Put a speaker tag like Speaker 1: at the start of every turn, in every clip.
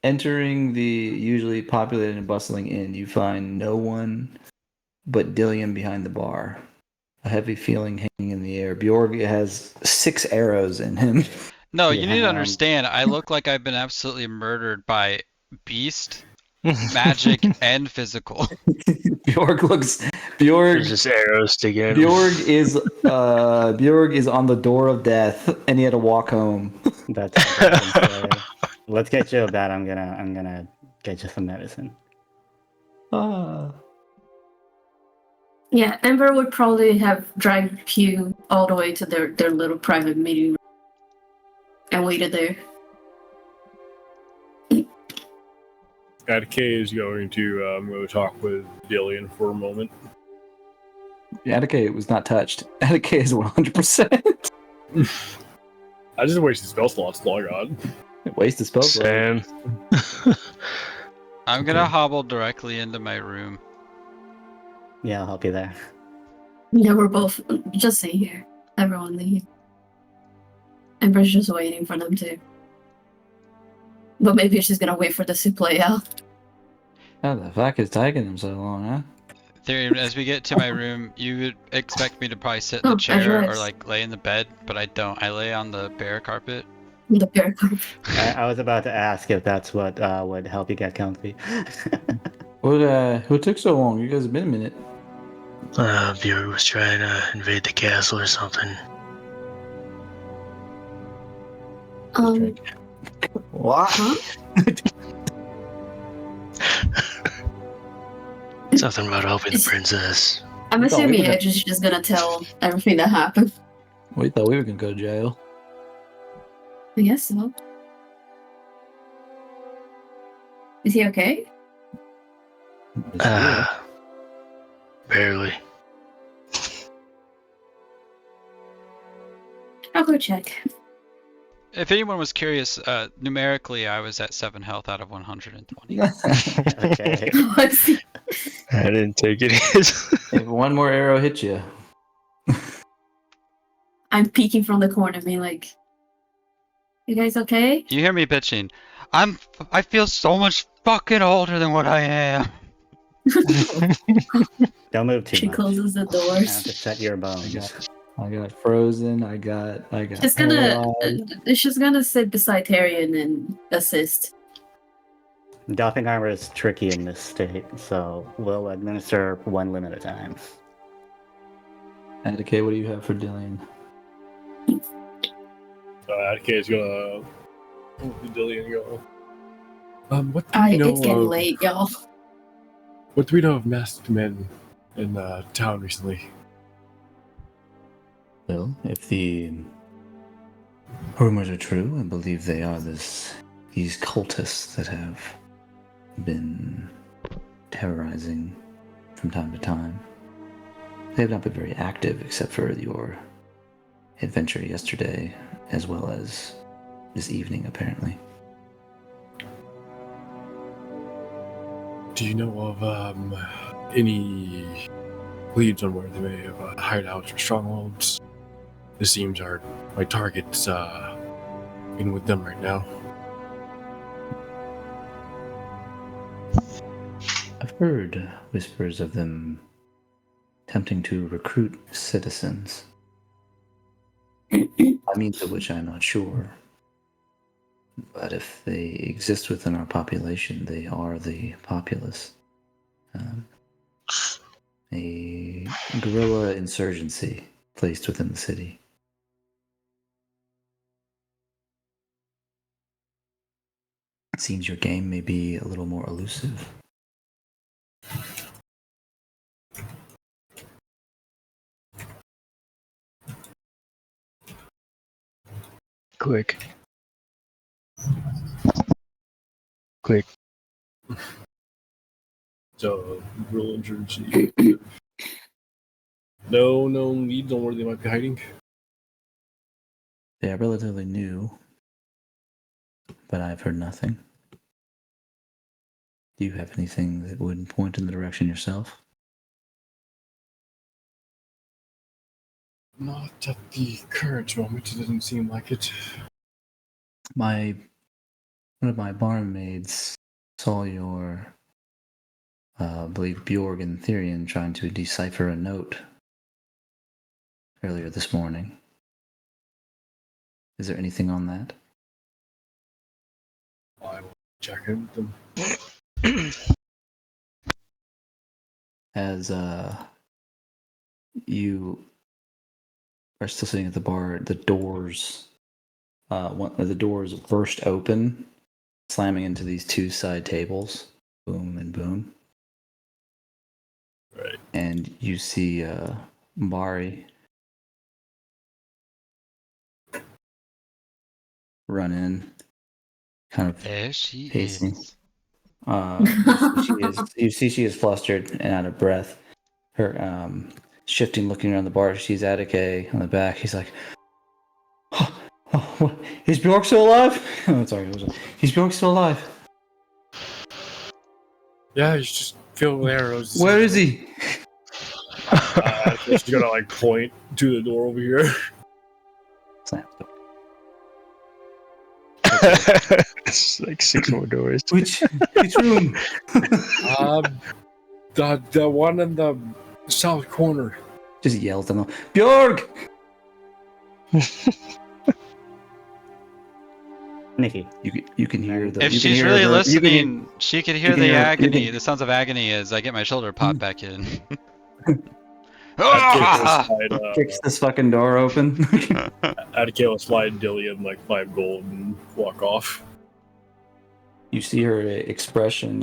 Speaker 1: Entering the usually populated and bustling inn, you find no one but Dillion behind the bar. A heavy feeling hanging in the air. Bjorg has 6 arrows in him.
Speaker 2: No, you need to
Speaker 3: Yeah.
Speaker 2: understand. I look like I've been absolutely murdered by beast, magic, and physical.
Speaker 1: Bjorg looks.
Speaker 4: There's
Speaker 1: Bjorg.
Speaker 4: just arrows sticking in him.
Speaker 1: Bjorg is on the door of death, and he had to walk home.
Speaker 3: That's all I can say. Let's get you that. I'm gonna get you some medicine.
Speaker 1: Ah.
Speaker 5: Yeah, Ember would probably have dragged you all the way to their little private meeting room and waited there.
Speaker 6: Attica is going to go talk with Dillion for a moment.
Speaker 1: Attica was not touched. Attica is 100%.
Speaker 6: I just wasted spell slots. That's all I got.
Speaker 1: Wasted spell.
Speaker 4: Same.
Speaker 2: I'm gonna hobble directly into my room.
Speaker 3: Yeah, I'll help you there.
Speaker 5: Yeah, we're both just stay here. Everyone leave. Ember's just waiting for them to. But maybe she's gonna wait for this to play out.
Speaker 1: How the fuck is taking them so long, huh?
Speaker 2: Theory, as we get to my room, you would expect me to probably sit in the
Speaker 5: Oh,
Speaker 2: chair or
Speaker 5: Azrael.
Speaker 2: like lay in the bed, but I don't. I lay on the bare carpet.
Speaker 5: The bear carpet.
Speaker 3: I was about to ask if that's what would help you get comfy.
Speaker 1: What took so long? You guys have been a minute.
Speaker 4: Viewer was trying to invade the castle or something.
Speaker 1: What?
Speaker 5: Huh?
Speaker 4: Something about helping the princess.
Speaker 5: I'm
Speaker 1: We thought we
Speaker 5: assuming
Speaker 1: were gonna-
Speaker 5: Edge is just gonna tell everything that happened.
Speaker 1: We thought we were gonna go to jail.
Speaker 5: I guess so. Is he okay?
Speaker 4: Barely.
Speaker 5: I'll go check.
Speaker 2: If anyone was curious, numerically, I was at 7 health out of 120.
Speaker 3: Okay.
Speaker 5: I see.
Speaker 4: I didn't take it.
Speaker 1: If one more arrow hits you,
Speaker 5: I'm peeking from the corner, being like, "You guys okay?"
Speaker 2: You hear me bitching. I feel so much fucking older than what I am.
Speaker 3: Don't move too
Speaker 5: She
Speaker 3: much.
Speaker 5: closes the
Speaker 3: I have
Speaker 5: doors.
Speaker 3: to set your bones.
Speaker 1: I got frozen. I got.
Speaker 5: She's gonna,
Speaker 1: paralyzed.
Speaker 5: she's gonna sit beside Tyrion and assist.
Speaker 3: Doffing armor is tricky in this state, so we'll administer one limb at a time.
Speaker 1: Attica, what do you have for Dillion?
Speaker 6: Attica is gonna look at Dillion and go, what do we know
Speaker 5: It's getting
Speaker 6: of,
Speaker 5: late, y'all.
Speaker 6: What do we know of masked men in town recently?
Speaker 1: Well, if the rumors are true, I believe they are these cultists that have been terrorizing from time to time. They have not been very active except for your adventure yesterday, as well as this evening, apparently.
Speaker 6: Do you know of any leads on where they may have hideouts or strongholds? This seems my target's in with them right now.
Speaker 1: I've heard whispers of them attempting to recruit citizens. I mean, to which I'm not sure. But if they exist within our population, they are the populace. A guerrilla insurgency placed within the city. It seems your game may be a little more elusive.
Speaker 4: Quick. Quick.
Speaker 6: So, real insurgency. No known leads on where they might be hiding?
Speaker 1: They are relatively new, but I've heard nothing. Do you have anything that would point in the direction yourself?
Speaker 6: Not at the current moment. It doesn't seem like it.
Speaker 1: My one of my barmaids saw your, I believe, Bjorg and Therian trying to decipher a note earlier this morning. Is there anything on that?
Speaker 6: I will check in with them.
Speaker 1: As you are still sitting at the bar, the doors, one of the doors burst open, slamming into these two side tables. Boom and boom.
Speaker 6: Right.
Speaker 1: And you see Bari run in, kind of
Speaker 2: There she
Speaker 1: pacing.
Speaker 2: is.
Speaker 1: You see she is flustered and out of breath. Her shifting, looking around the bar. She's Attic on the back. He's like, what? Is Bjork still alive? Oh, sorry. Is Bjork still alive?
Speaker 6: Yeah, he's just filled with arrows.
Speaker 1: Where is he?
Speaker 6: She's gonna like point to the door over here.
Speaker 1: Slam the door.
Speaker 4: It's like 6 more doors.
Speaker 1: Which room?
Speaker 6: The one in the south corner.
Speaker 1: Just yells at them. Bjork!
Speaker 3: Nikki.
Speaker 1: You can hear the.
Speaker 2: If
Speaker 1: you can
Speaker 2: she's
Speaker 1: hear
Speaker 2: really
Speaker 1: the-
Speaker 2: listening, she could hear
Speaker 1: can
Speaker 2: the
Speaker 1: hear- you
Speaker 2: agony,
Speaker 1: can-
Speaker 2: the sounds of agony as I get my shoulder popped back in.
Speaker 1: Kicks this fucking door open.
Speaker 6: Attica will slide Dillian like 5 gold and walk off.
Speaker 1: You see her expression.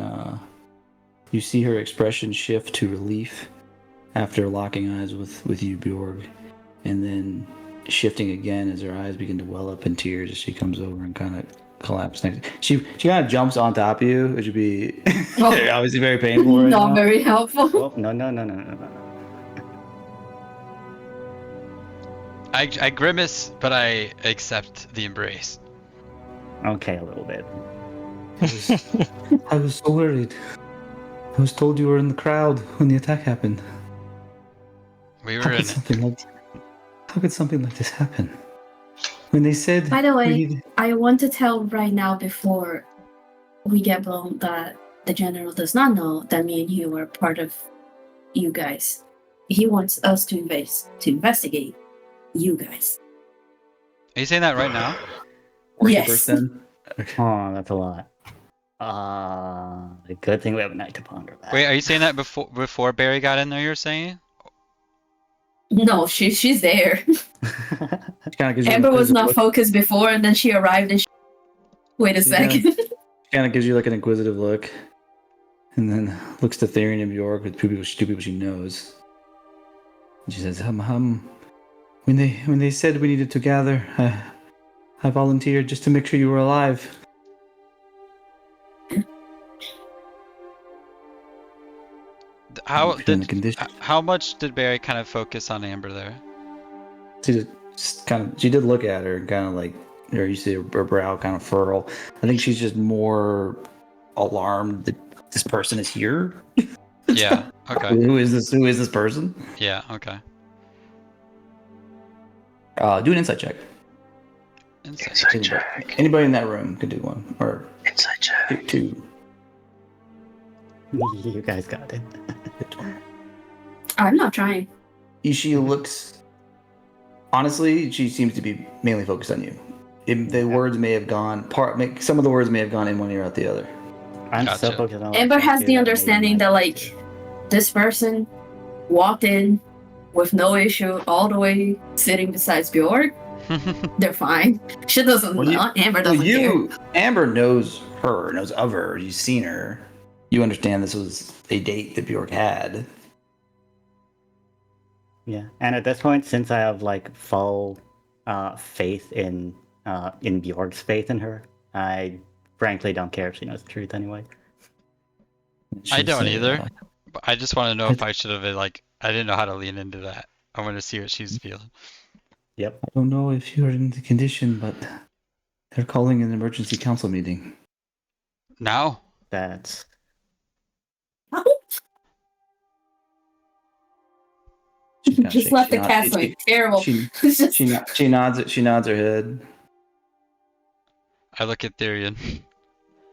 Speaker 1: You see her expression shift to relief after locking eyes with you, Bjorg, and then shifting again as her eyes begin to well up in tears as she comes over and kind of collapses next. She kind of jumps on top of you, which would be obviously very painful. Right
Speaker 5: Not
Speaker 1: now.
Speaker 5: very helpful.
Speaker 3: Oh, no.
Speaker 2: I grimace, but I accept the embrace.
Speaker 3: Okay, a little bit.
Speaker 1: I was so worried. I was told you were in the crowd when the attack happened.
Speaker 2: We
Speaker 1: How
Speaker 2: were
Speaker 1: could something like this happen? When they said.
Speaker 5: By the way,
Speaker 1: we need-
Speaker 5: I want to tell right now before we get blown that the general does not know that me and you are part of you guys. He wants us to investigate you guys.
Speaker 2: Are you saying that right now?
Speaker 5: Yes.
Speaker 1: Then?
Speaker 3: Oh, that's a lot. Good thing we have a night to ponder that.
Speaker 2: Wait, are you saying that before Barry got in there? You're saying?
Speaker 5: No, she's there. Amber was not focused before, and then she arrived and wait a second.
Speaker 1: Kind of gives you like an inquisitive look, and then looks to Therian and Bjork with two people she knows. And she says, when they said we needed to gather, I volunteered just to make sure you were alive.
Speaker 2: How much did Barry kind of focus on Amber there?
Speaker 1: She did look at her and kind of like, or you see her brow kind of furrow. I think she's just more alarmed that this person is here.
Speaker 2: Yeah. Okay.
Speaker 1: Who is this person?
Speaker 2: Yeah. Okay.
Speaker 1: Do an insight check.
Speaker 4: Insight check.
Speaker 1: Anybody in that room could do one, or
Speaker 4: Insight check.
Speaker 1: two.
Speaker 3: You guys got it.
Speaker 5: I'm not trying.
Speaker 1: She looks. Honestly, she seems to be mainly focused on you. The words may have gone some of the words may have gone in one ear out the other.
Speaker 3: I'm
Speaker 2: Gotcha.
Speaker 3: so focused on
Speaker 5: Amber has the understanding that like this person walked in with no issue all the way sitting beside Bjork. They're fine. She doesn't know. Amber doesn't care.
Speaker 1: Amber knows of her. You've seen her. You understand this was a date that Bjork had.
Speaker 3: Yeah, and at this point, since I have like full faith in Bjork's faith in her, I frankly don't care if she knows the truth anyway.
Speaker 2: I don't either. But I just want to know if I should have been like, I didn't know how to lean into that. I want to see what she's feeling.
Speaker 3: Yep.
Speaker 1: I don't know if you're in the condition, but they're calling an emergency council meeting.
Speaker 2: Now?
Speaker 3: That's
Speaker 5: Just left the castle. Terrible.
Speaker 1: She nods her head.
Speaker 2: I look at Therian.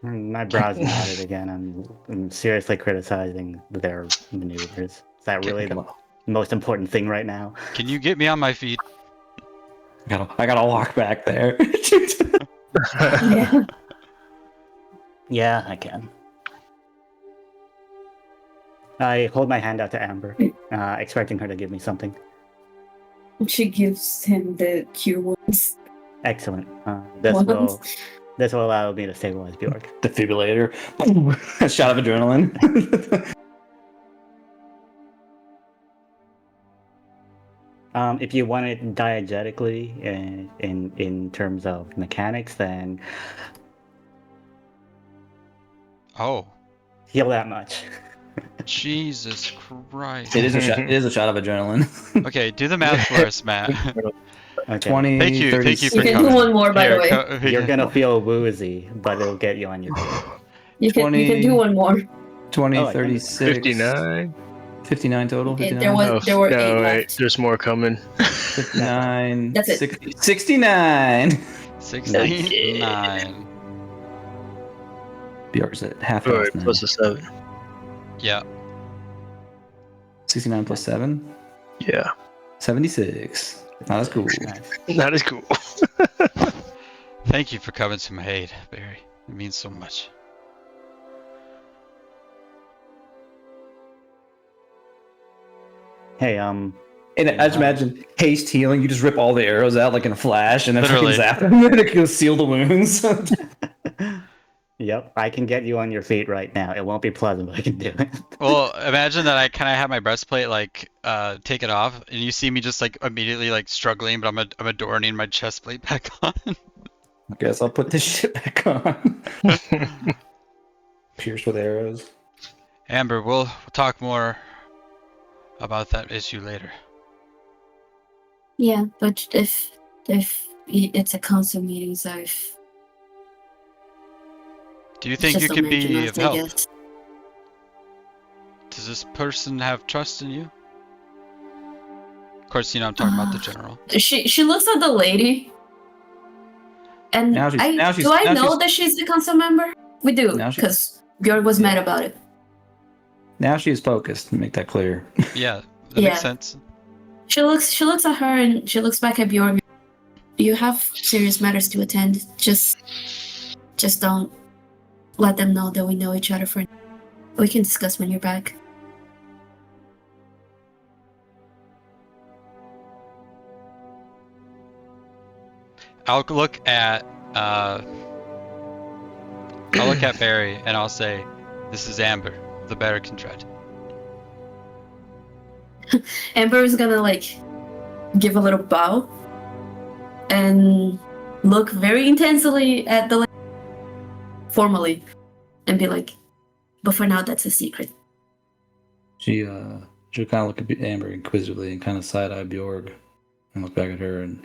Speaker 3: My brow's knotted again. I'm seriously criticizing their maneuvers. Is that really the most important thing right now?
Speaker 2: Can you get me on my feet?
Speaker 1: I gotta walk back there.
Speaker 5: Yeah.
Speaker 3: Yeah, I can. I hold my hand out to Amber, expecting her to give me something.
Speaker 5: She gives him the cure wounds.
Speaker 3: Excellent.
Speaker 5: Wounds.
Speaker 3: This will allow me to stabilize Bjork.
Speaker 1: Defibrillator. A shot of adrenaline.
Speaker 3: If you want it diegetically in terms of mechanics, then
Speaker 2: Oh,
Speaker 3: heal that much.
Speaker 2: Jesus Christ.
Speaker 1: It is a shot. It is a shot of adrenaline.
Speaker 2: Okay, do the math for us, Matt.
Speaker 3: Okay.
Speaker 1: 20.
Speaker 2: Thank you
Speaker 1: 30,
Speaker 2: for
Speaker 5: You can
Speaker 2: coming.
Speaker 5: do one more, by the way.
Speaker 3: You're gonna feel woozy, but it'll get you on your feet.
Speaker 5: You can
Speaker 1: 20.
Speaker 5: do one more.
Speaker 1: 20,
Speaker 3: Oh, I can-
Speaker 1: 36.
Speaker 4: 59.
Speaker 1: 59 total. 59.
Speaker 5: There were 8
Speaker 4: no, wait,
Speaker 5: left.
Speaker 4: there's more coming.
Speaker 1: 59.
Speaker 5: That's it.
Speaker 1: 69.
Speaker 2: 69.
Speaker 1: Bjork's at half
Speaker 4: All
Speaker 1: health
Speaker 4: right,
Speaker 1: now.
Speaker 4: plus a 7.
Speaker 2: Yeah.
Speaker 1: 69 plus 7.
Speaker 4: Yeah,
Speaker 1: 76. Not as cool.
Speaker 3: Nice.
Speaker 4: that is cool.
Speaker 2: Thank you for coming to my aid, Barry. It means so much.
Speaker 3: Hey,
Speaker 1: And I just imagine haste healing. You just rip all the arrows out like in a flash, and then
Speaker 2: Literally.
Speaker 1: fucking zap them, and it goes seal the wounds.
Speaker 3: Yep, I can get you on your feet right now. It won't be pleasant, but I can do it.
Speaker 2: Well, imagine that I kind of have my breastplate like taken off, and you see me just like immediately like struggling, but I'm adorning my chest plate back on.
Speaker 1: I guess I'll put this shit back on. Pierced with arrows.
Speaker 2: Amber, we'll talk more about that issue later.
Speaker 5: Yeah, but if it's a council meeting, so if
Speaker 2: Do you
Speaker 5: it's
Speaker 2: think you
Speaker 5: just
Speaker 2: can
Speaker 5: imagine
Speaker 2: be
Speaker 5: us,
Speaker 2: of
Speaker 5: I
Speaker 2: help?
Speaker 5: guess.
Speaker 2: Does this person have trust in you? Of course, you know I'm talking about the general.
Speaker 5: She looks at the lady, and
Speaker 1: Now she's- now she's-
Speaker 5: do I
Speaker 1: now
Speaker 5: know
Speaker 1: she's-
Speaker 5: that she's the council member? We do,
Speaker 1: Now she-
Speaker 5: because Björn was mad about it.
Speaker 1: Now she is focused. Make that clear.
Speaker 2: Yeah, that
Speaker 5: Yeah.
Speaker 2: makes sense.
Speaker 5: She looks at her and she looks back at Bjorn. You have serious matters to attend. Just don't let them know that we know each other for. We can discuss when you're back.
Speaker 2: I'll look at Barry and I'll say, "This is Amber, the Bara'Kin Dred."
Speaker 5: Amber is gonna like give a little bow and look very intensely at the formally and be like, "But for now, that's a secret."
Speaker 1: She'll kind of look at Amber inquisitively and kind of side eye Bjorg and look back at her and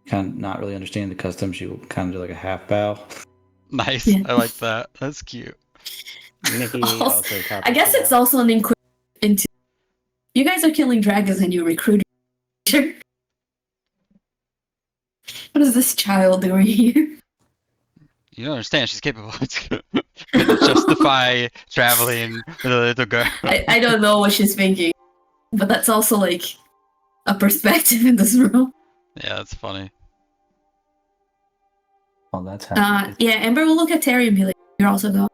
Speaker 1: kind of not really understand the custom. She'll kind of do like a half bow.
Speaker 2: Nice,
Speaker 5: Yeah.
Speaker 2: I like that. That's cute.
Speaker 3: Nikki
Speaker 5: Also,
Speaker 3: also copies
Speaker 5: I guess
Speaker 3: it
Speaker 5: it's
Speaker 3: out.
Speaker 5: also an inquiry into. You guys are killing dragons and you recruit. What is this child doing here?
Speaker 2: You don't understand. She's capable. It's gonna justify traveling with a little girl.
Speaker 5: I don't know what she's thinking, but that's also like a perspective in this room.
Speaker 2: Yeah, that's funny.
Speaker 1: Oh, that's happening.
Speaker 5: Yeah, Amber will look at Terry and be like, "You're also going."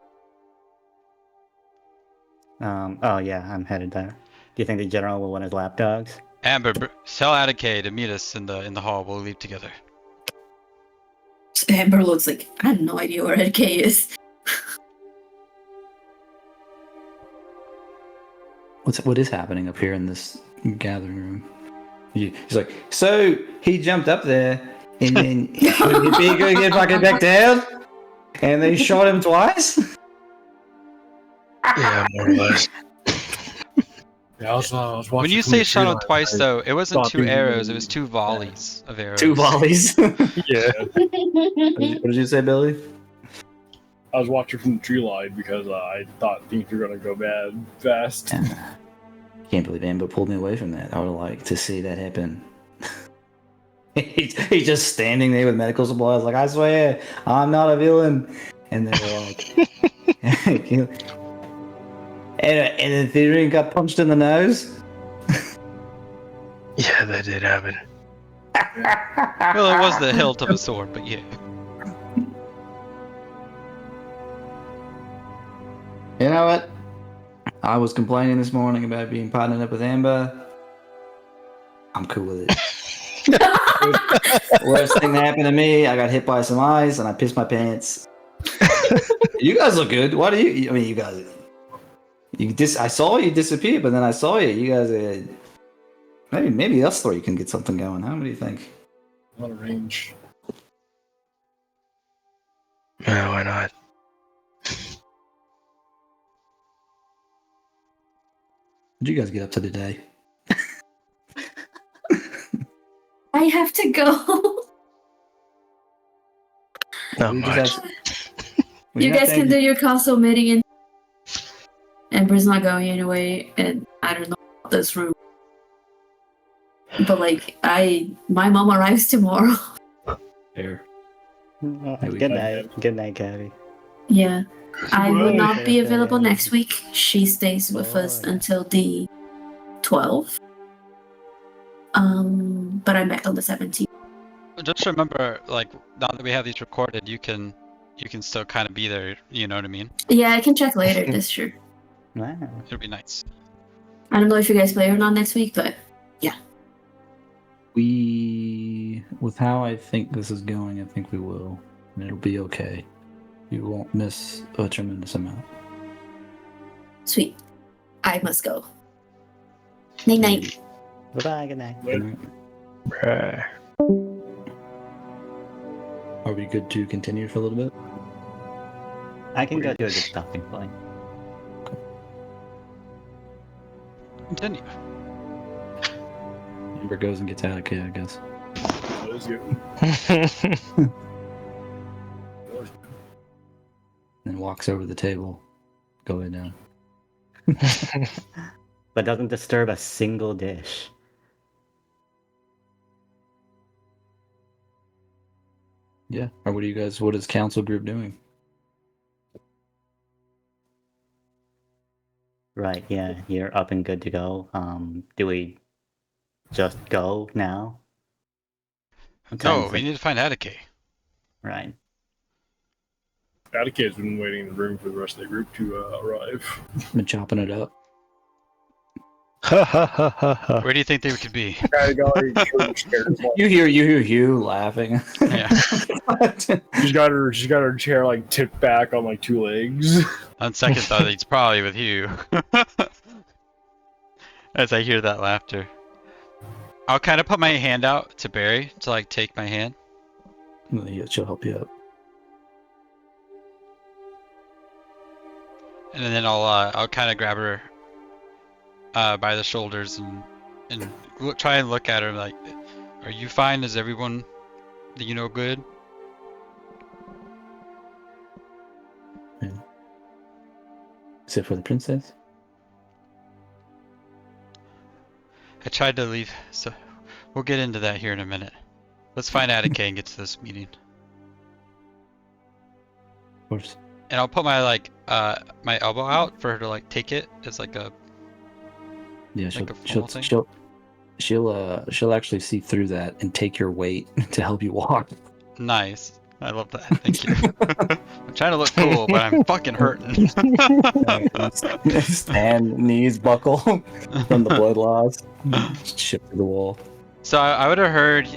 Speaker 3: Oh yeah, I'm headed there. Do you think the general will want his lapdogs?
Speaker 2: Amber, tell Atticay to meet us in the hall. We'll leave together.
Speaker 5: Amber looks like, I have no idea where Ed K is.
Speaker 1: What is happening up here in this gathering room? He's like, so he jumped up there, and then he going to get fucking back down, and then he shot him twice.
Speaker 4: Yeah, more or less.
Speaker 6: Yeah, I was watching.
Speaker 2: When you
Speaker 6: from
Speaker 2: say
Speaker 6: the
Speaker 2: shot him
Speaker 6: tree
Speaker 2: twice,
Speaker 6: line,
Speaker 2: though, it wasn't
Speaker 6: thought
Speaker 2: two
Speaker 6: he-
Speaker 2: arrows. It was two volleys of arrows.
Speaker 1: 2 volleys. what
Speaker 4: Yeah.
Speaker 1: did you say, Billy?
Speaker 6: I was watching from the tree line because I thought things were gonna go bad fast.
Speaker 1: Can't believe Amber pulled me away from that. I would have liked to see that happen. he's just standing there with medical supplies, like, I swear, I'm not a villain. And they were like, and the Ethereum got punched in the nose.
Speaker 4: Yeah, that did happen.
Speaker 2: Well, it was the hilt of a sword, but yeah.
Speaker 1: You know what? I was complaining this morning about being partnered up with Amber. I'm cool with it. Worst thing that happened to me, I got hit by some eyes and I pissed my pants. You guys look good. What do you? I mean, you guys. I saw you disappear, but then I saw you. You guys. Maybe us three can get something going. Huh? What do you think?
Speaker 6: A lot of range.
Speaker 4: Yeah, why not?
Speaker 1: What'd you guys get up to today?
Speaker 5: I have to go.
Speaker 4: Not
Speaker 1: We
Speaker 4: much.
Speaker 1: just
Speaker 5: You guys can do your council meeting in. Amber's not going anyway, and I don't know about this room. But like, my mom arrives tomorrow.
Speaker 1: Fair.
Speaker 3: Good night. Good night, Gabby.
Speaker 5: Yeah. I will not be
Speaker 3: Goodbye.
Speaker 5: available next week. She stays with us
Speaker 3: Boy.
Speaker 5: until the 12th. But I'm back on the 17th.
Speaker 2: Just remember, like, now that we have these recorded, you can still kind of be there. You know what I mean?
Speaker 5: Yeah, I can check later this year.
Speaker 3: Wow.
Speaker 2: It'll be nice.
Speaker 5: I don't know if you guys play or not next week, but
Speaker 1: With how I think this is going, I think we will. And it'll be okay. You won't miss a tremendous amount.
Speaker 5: sweet. I must go. Night night.
Speaker 3: Bye-bye. Good night.
Speaker 1: Good night.
Speaker 4: Bruh.
Speaker 1: Are we good to continue for a little bit?
Speaker 3: I can go to a good stopping point.
Speaker 2: Continue.
Speaker 1: Amber goes and gets out of here, I guess.
Speaker 6: That is good.
Speaker 1: Then walks over to the table. Go ahead now.
Speaker 3: But doesn't disturb a single dish.
Speaker 1: Yeah. Or what is council group doing?
Speaker 3: Right, yeah, you're up and good to go. Do we just go now? What time
Speaker 2: No,
Speaker 3: is
Speaker 2: we
Speaker 3: it?
Speaker 2: need to find Attica.
Speaker 3: Right.
Speaker 6: Attica has been waiting in the room for the rest of the group to arrive.
Speaker 1: Been chopping it up.
Speaker 4: Ha ha ha ha ha.
Speaker 2: Where do you think they could be?
Speaker 1: You hear Hugh laughing.
Speaker 2: Yeah.
Speaker 6: She's got her chair like tipped back on like two legs.
Speaker 2: On second thought, it's probably with you. As I hear that laughter. I'll kind of put my hand out to Barry to like take my hand.
Speaker 1: Yeah, she'll help you up.
Speaker 2: And then I'll kind of grab her by the shoulders and try and look at her like, are you fine? Is everyone, good?
Speaker 1: Except for the princess.
Speaker 2: I tried to leave, so we'll get into that here in a minute. Let's find Attica and get to this meeting.
Speaker 1: Of course.
Speaker 2: And I'll put my my elbow out for her to like take it as like a
Speaker 1: Yeah,
Speaker 2: like a formal thing?
Speaker 1: she'll actually see through that and take your weight to help you walk.
Speaker 2: nice. I love that. Thank you. I'm trying to look cool, but I'm fucking hurting.
Speaker 1: Stand, knees buckle from the blood loss. Shift to the wall.
Speaker 2: So I would have heard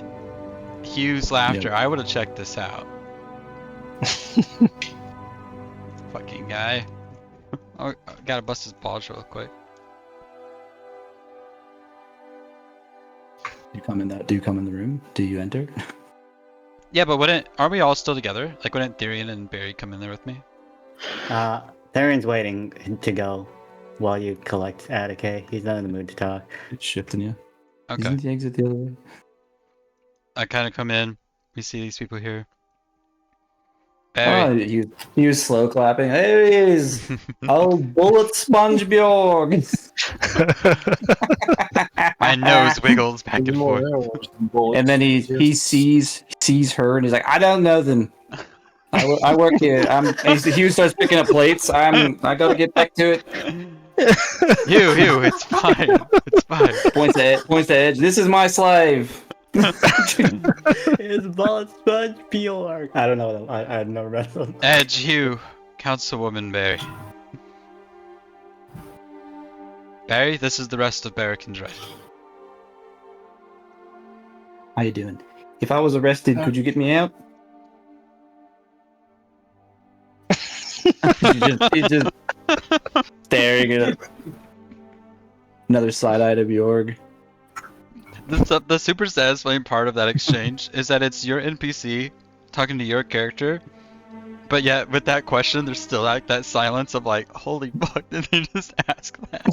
Speaker 2: Hugh's laughter. I would have checked this out. Fucking guy. I gotta bust his balls real quick.
Speaker 1: Do you come in the room? Do you enter?
Speaker 2: Yeah, but aren't we all still together? Like, wouldn't Therian and Barry come in there with me?
Speaker 3: Therian's waiting to go while you collect Attica. He's not in the mood to talk.
Speaker 1: It's shifting you.
Speaker 2: Okay.
Speaker 1: Isn't the exit the other way?
Speaker 2: I kind of come in. We see these people here.
Speaker 1: Oh,
Speaker 2: Barry.
Speaker 1: you slow clapping. There he is. Oh, bullet sponge Bjorg.
Speaker 2: My nose wiggles back and forth.
Speaker 1: And then he sees her and he's like, I don't know them. I work here. Hugh starts picking up plates. I gotta get back to it.
Speaker 2: Hugh, it's fine. It's fine.
Speaker 1: Points to Edge. This is my slave.
Speaker 3: It's ball sponge Baor. I don't know. I never read them.
Speaker 2: Edge, Hugh, Councilwoman Barry. Barry, this is the rest of Bara'Kin Dred.
Speaker 1: How you doing? If I was arrested, could you get me out? He's just staring at another side eye to Bjorg.
Speaker 2: The super satisfying part of that exchange is that it's your NPC talking to your character, but yet with that question, there's still like that silence of like, holy fuck, did they just ask that?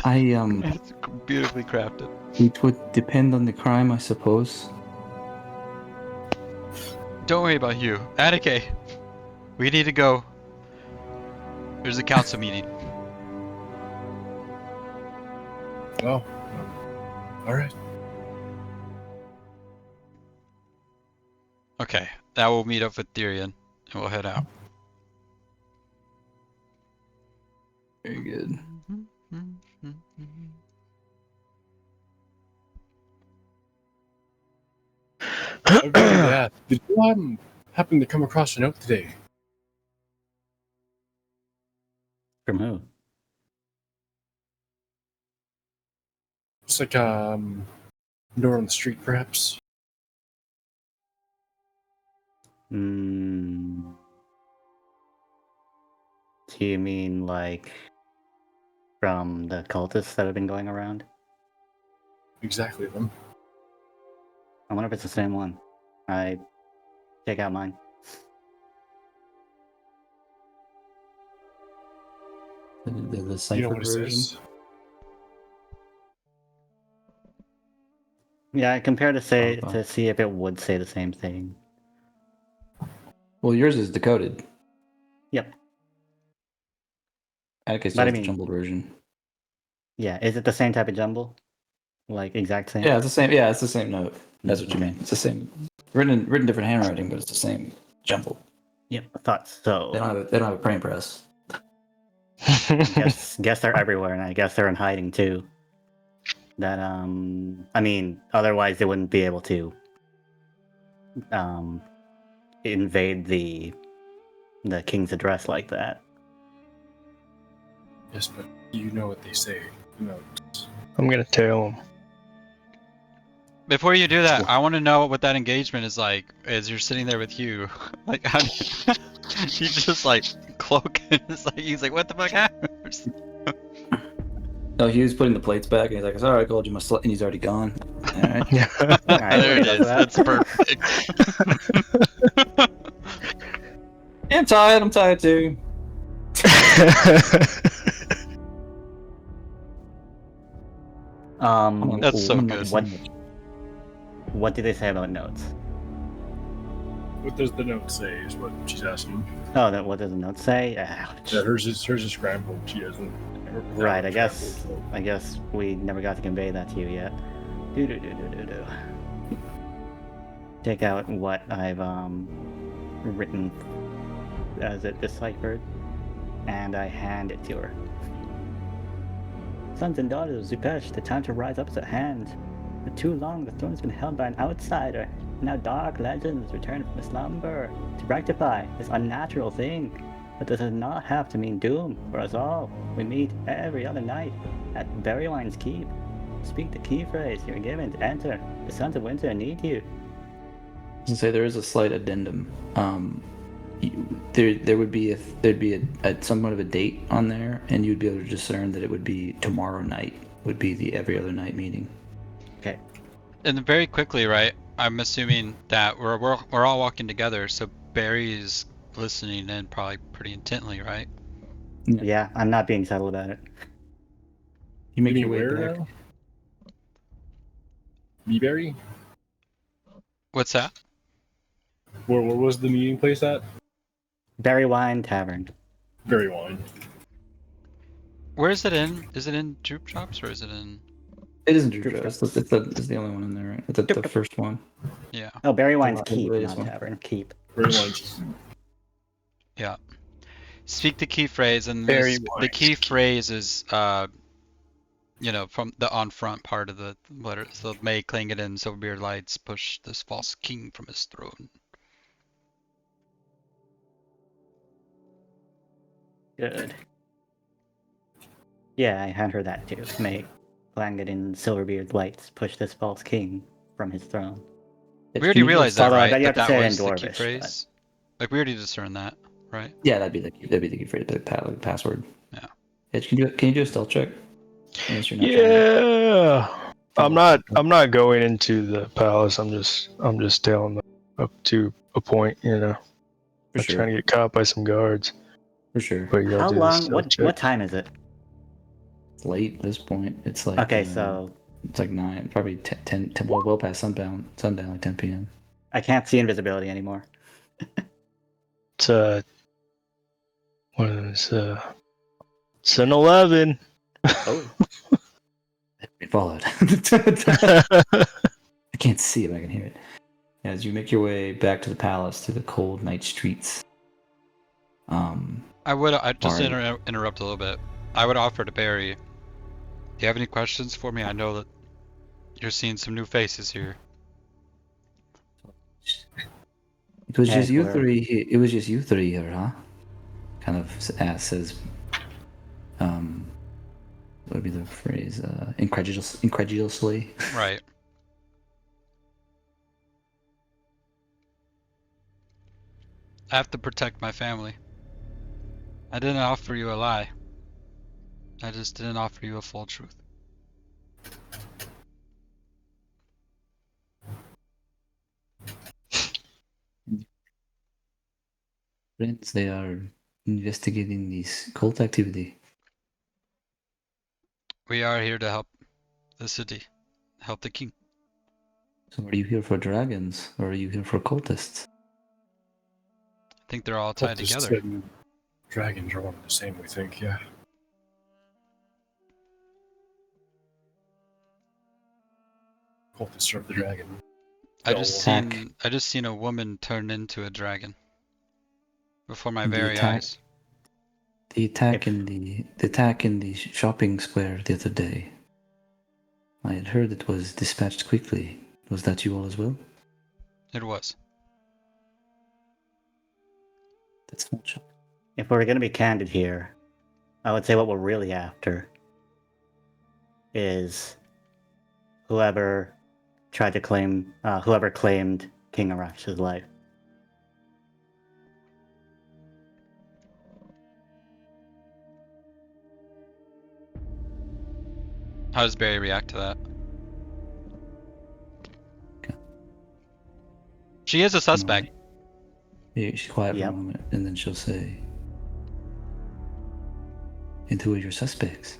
Speaker 2: It's beautifully crafted.
Speaker 1: It would depend on the crime, I suppose.
Speaker 2: Don't worry about Hugh. Atticay, we need to go. There's a council meeting.
Speaker 6: Oh, all right.
Speaker 2: Okay, now we'll meet up with Tyrion and we'll head out.
Speaker 1: Very good.
Speaker 6: Okay, yeah. Did you happen to come across a note today?
Speaker 3: From who?
Speaker 6: It's like door on the street, perhaps.
Speaker 3: Do you mean like from the cultists that have been going around?
Speaker 6: Exactly them.
Speaker 3: I wonder if it's the same one. I check out mine.
Speaker 1: The
Speaker 6: You know
Speaker 1: cipher
Speaker 6: what it
Speaker 1: version.
Speaker 6: says?
Speaker 3: Yeah, I compared to say
Speaker 1: Oh,
Speaker 3: to see if it would say the same thing.
Speaker 1: Well, yours is decoded.
Speaker 3: Yep.
Speaker 1: Atticus
Speaker 3: But I
Speaker 1: has the
Speaker 3: mean-
Speaker 1: jumbled version.
Speaker 3: Yeah, is it the same type of jumble? Like exact same?
Speaker 1: Yeah, it's the same. Yeah, it's the same note. That's what you mean. It's the same. Written different handwriting, but it's the same jumble.
Speaker 3: Yep, I thought so.
Speaker 1: They don't have a printing press.
Speaker 3: guess they're everywhere, and I guess they're in hiding too. That I mean, otherwise they wouldn't be able to invade the king's address like that.
Speaker 6: Yes, but you know what they say. No.
Speaker 4: I'm gonna tell him.
Speaker 2: Before you do that, I want to know what that engagement is like as you're sitting there with Hugh. Like, how do you... He's just like cloak and it's like, he's like, what the fuck happened?
Speaker 1: No, he was putting the plates back, and he's like, "Sorry, I called you my slut," and he's already gone. All right.
Speaker 2: There it is. That's perfect.
Speaker 1: Yeah, I'm tired. I'm tired too.
Speaker 2: That's so good.
Speaker 3: What do they say about notes?
Speaker 6: What does the note say is what she's asking.
Speaker 3: Oh, what does the note say? Ouch.
Speaker 6: Yeah, hers is scrambled. She doesn't.
Speaker 3: Right, I guess we never got to convey that to you yet. Do. Take out what I've written as it deciphered, and I hand it to her. Sons and daughters of Zupesh, the time to rise up is at hand. For too long, the throne has been held by an outsider. Now dark legends return from slumber to rectify this unnatural thing. But this does not have to mean doom for us all. We meet every other night at Barrywine's Keep. Speak the key phrase you're given to enter. The Sons of Winter need you.
Speaker 1: I was gonna say there is a slight addendum. There would be a somewhat of a date on there, and you'd be able to discern that it would be tomorrow night. Would be the every other night meeting.
Speaker 3: Okay.
Speaker 2: And very quickly, right? I'm assuming that we're all walking together, so Barry's listening in probably pretty intently, right?
Speaker 3: Yeah, I'm not being subtle about it.
Speaker 1: You make
Speaker 6: Me
Speaker 1: your way
Speaker 6: where
Speaker 1: back.
Speaker 6: now? Meeberry?
Speaker 2: What's that?
Speaker 6: Where was the meeting place at?
Speaker 3: Barrywine Tavern.
Speaker 6: Berrywine.
Speaker 2: Where is it in? Is it in troop shops or is it in?
Speaker 1: It isn't Drujo. It's the only one in there, right? The first one.
Speaker 2: Yeah.
Speaker 3: Oh, Berrywine's
Speaker 1: The
Speaker 3: keep,
Speaker 1: latest
Speaker 3: not
Speaker 1: one.
Speaker 3: tavern. Keep.
Speaker 6: Very much.
Speaker 2: Yeah. Speak the key phrase, and
Speaker 4: Very
Speaker 2: the key
Speaker 4: wise.
Speaker 2: phrase is from the on front part of the letter. So may Clanget and Silverbeard lights push this false king from his throne.
Speaker 3: Good. Yeah, I had heard that too. May Glangjaal and Silverbeard lights push this false king from his throne.
Speaker 2: We already realized that,
Speaker 3: Although I
Speaker 2: right?
Speaker 3: bet you have to
Speaker 2: That
Speaker 3: say it in
Speaker 2: was the key
Speaker 3: Dwarvish,
Speaker 2: phrase. Like we already discerned that, right?
Speaker 1: Yeah, that'd be the key phrase, the password.
Speaker 2: Yeah.
Speaker 1: Edge, can you do a stealth check? Unless you're not
Speaker 4: Yeah. I'm not going into the palace. I'm just tailing them up to a point,
Speaker 1: For
Speaker 4: not
Speaker 1: sure.
Speaker 4: trying to get caught by some guards.
Speaker 1: For sure.
Speaker 4: But yeah,
Speaker 3: How
Speaker 4: I'll do the
Speaker 3: long?
Speaker 4: stealth check.
Speaker 3: What time is it?
Speaker 1: It's late at this point. It's like
Speaker 3: Okay, so
Speaker 1: it's like 9, probably 10, well past sundown, like 10 p.m.
Speaker 3: I can't see invisibility anymore.
Speaker 4: It's it's an 11.
Speaker 3: Oh,
Speaker 1: It followed. I can't see it, but I can hear it. As you make your way back to the palace through the cold night streets.
Speaker 2: I just
Speaker 1: Alright.
Speaker 2: interrupt a little bit. I would offer to Barry. Do you have any questions for me? I know that you're seeing some new faces here.
Speaker 1: It was just you
Speaker 3: Heckler.
Speaker 1: three. It was just you three here, huh? Kind of says. What would be the phrase? Incredulously.
Speaker 2: Right. I have to protect my family. I didn't offer you a lie. I just didn't offer you a full truth.
Speaker 1: Friends, they are investigating this cult activity.
Speaker 2: We are here to help the city, help the king.
Speaker 1: So, are you here for dragons, or are you here for cultists?
Speaker 2: I think they're all tied
Speaker 6: Cultists
Speaker 2: together.
Speaker 6: and dragons are one and the same, we think, yeah. Cultists are the dragon.
Speaker 2: I just
Speaker 1: Attack.
Speaker 2: seen a woman turn into a dragon before my
Speaker 1: The
Speaker 2: very
Speaker 1: attack-
Speaker 2: eyes.
Speaker 1: The attack in the shopping square the other day. I had heard it was dispatched quickly. Was that you all as well?
Speaker 2: It was.
Speaker 1: That's not shocking.
Speaker 3: if we're gonna be candid here, I would say what we're really after is whoever tried to claim, whoever claimed King Arash's life.
Speaker 2: How does Barry react to that?
Speaker 1: Okay.
Speaker 2: She is a suspect.
Speaker 1: Yeah, she's quiet for
Speaker 3: Yep.
Speaker 1: a moment, and then she'll say, "And who are your suspects?"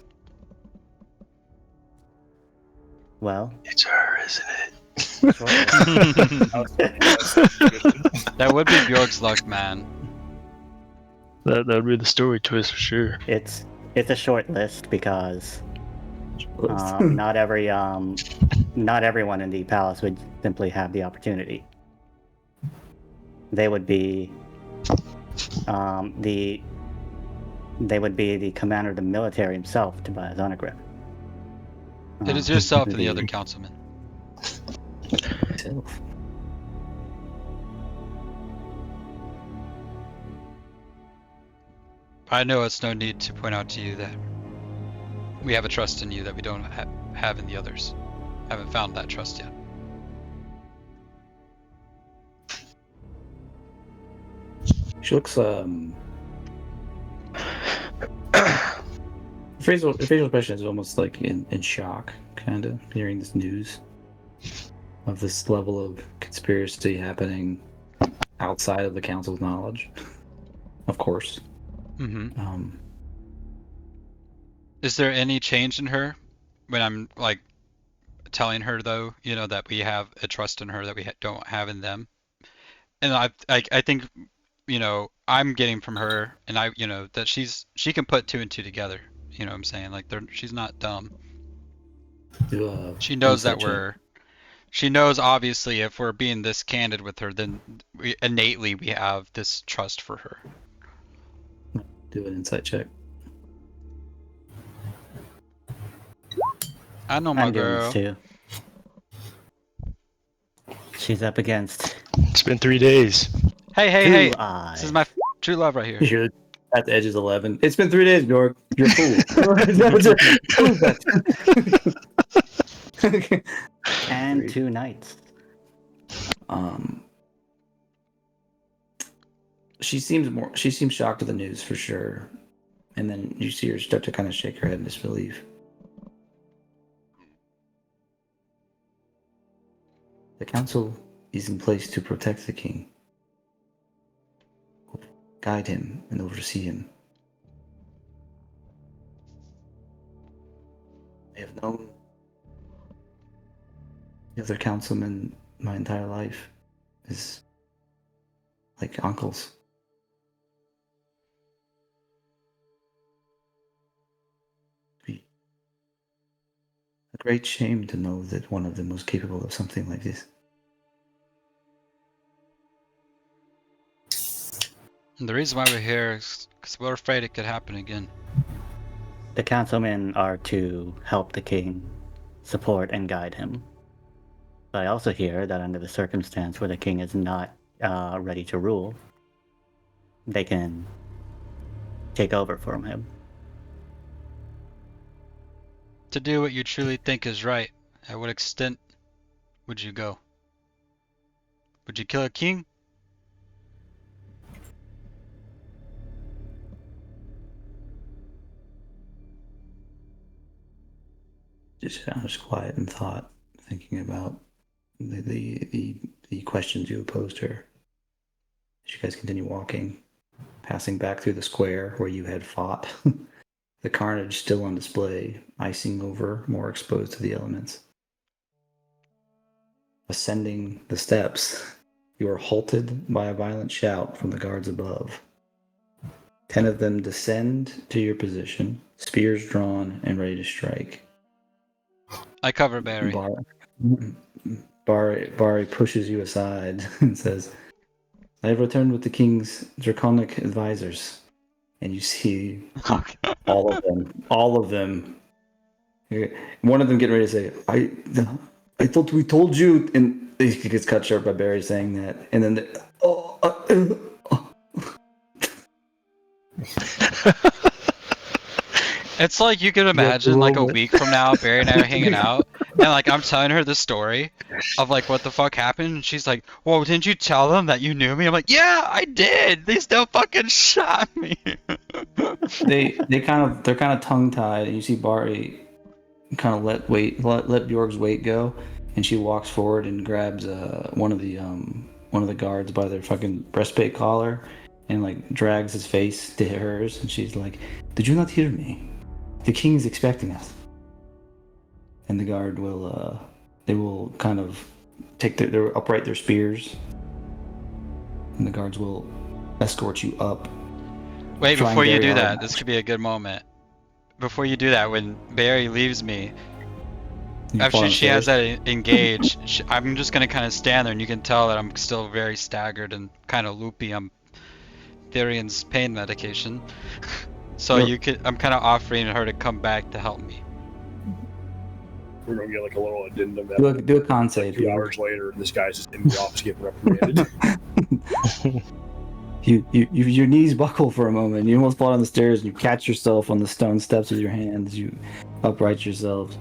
Speaker 3: Well,
Speaker 4: It's her, isn't it?
Speaker 2: That would be Bjork's luck, man.
Speaker 4: That would be the story twist for sure.
Speaker 3: it's a short list because not everyone in the palace would simply have the opportunity. They would be the commander of the military himself, Tobias Onegriff.
Speaker 2: It is yourself and the other councilman.
Speaker 1: Myself.
Speaker 2: I know it's no need to point out to you that we have a trust in you that we don't have in the others. Haven't found that trust yet.
Speaker 1: She looks facial expression is almost like in shock, kind of hearing this news of this level of conspiracy happening outside of the council's knowledge. Of course.
Speaker 2: Mm-hmm. Is there any change in her when I'm like telling her though, that we have a trust in her that we don't have in them? And I think, I'm getting from her, and that she can put two and two together. You know what I'm saying? Like she's not dumb. She knows that
Speaker 1: insight check.
Speaker 2: we're. She knows obviously if we're being this candid with her, then innately we have this trust for her.
Speaker 1: Do an insight check.
Speaker 2: I know my
Speaker 3: I'm doing
Speaker 2: girl.
Speaker 3: this too. She's up against
Speaker 4: It's been 3 days.
Speaker 2: Hey, hey,
Speaker 3: two
Speaker 2: hey!
Speaker 3: eyes.
Speaker 2: This is my true love right here.
Speaker 1: You're at the edge is 11. It's been 3 days, York. You're a fool.
Speaker 3: And
Speaker 1: Three.
Speaker 3: 2 knights.
Speaker 1: She seems shocked at the news for sure. And then you see her start to kind of shake her head in disbelief. The council is in place to protect the king, guide him, and oversee him. I have known the other councilmen my entire life is like uncles. It'd be a great shame to know that one of them was capable of something like this.
Speaker 2: And the reason why we're here is because we're afraid it could happen again.
Speaker 3: The councilmen are to help the king, support and guide him. But I also hear that under the circumstance where the king is not ready to rule, they can take over from him.
Speaker 2: To do what you truly think is right, at what extent would you go? Would you kill a king?
Speaker 1: I was quiet in thought, thinking about the questions you posed her. As you guys continue walking, passing back through the square where you had fought, the carnage still on display, icing over, more exposed to the elements. Ascending the steps, you are halted by a violent shout from the guards above. 10 of them descend to your position, spears drawn and ready to strike.
Speaker 2: I cover Barry.
Speaker 1: Barry pushes you aside and says, I have returned with the king's draconic advisors. And you see all of them. One of them getting ready to say, I thought we told you. And he gets cut short by Barry saying that. And then,
Speaker 2: It's like you could imagine like a week from now, Barry and I are hanging out, and like I'm telling her the story of like what the fuck happened, and she's like, "Whoa, didn't you tell them that you knew me?" I'm like, "Yeah, I did. They still fucking shot me."
Speaker 1: they're kind of tongue tied, and you see Barry kind of let Bjorg's weight go, and she walks forward and grabs one of the guards by their fucking breastplate collar, and like drags his face to hers, and she's like, "Did you not hear me? The king is expecting us." And the guard will kind of take their upright their spears, and the guards will escort you up.
Speaker 2: Wait,
Speaker 1: Trying
Speaker 2: before you
Speaker 1: very
Speaker 2: do
Speaker 1: hard
Speaker 2: that,
Speaker 1: not
Speaker 2: this
Speaker 1: to.
Speaker 2: could be a good moment. Before you do that, when Barry leaves me,
Speaker 1: You fall
Speaker 2: after
Speaker 1: on
Speaker 2: she
Speaker 1: the
Speaker 2: has
Speaker 1: stairs.
Speaker 2: that engaged, I'm just gonna kind of stand there, and you can tell that I'm still very staggered and kind of loopy. I'm Therian's pain medication. So
Speaker 1: Yep.
Speaker 2: I'm kind of offering her to come back to help me.
Speaker 6: We're gonna get like a little addendum that
Speaker 1: Do a con
Speaker 6: like
Speaker 1: save.
Speaker 6: 2 hours later, this guy's just in the office getting reprimanded.
Speaker 1: Your knees buckle for a moment. You almost fall down the stairs, and you catch yourself on the stone steps with your hands. You upright yourselves,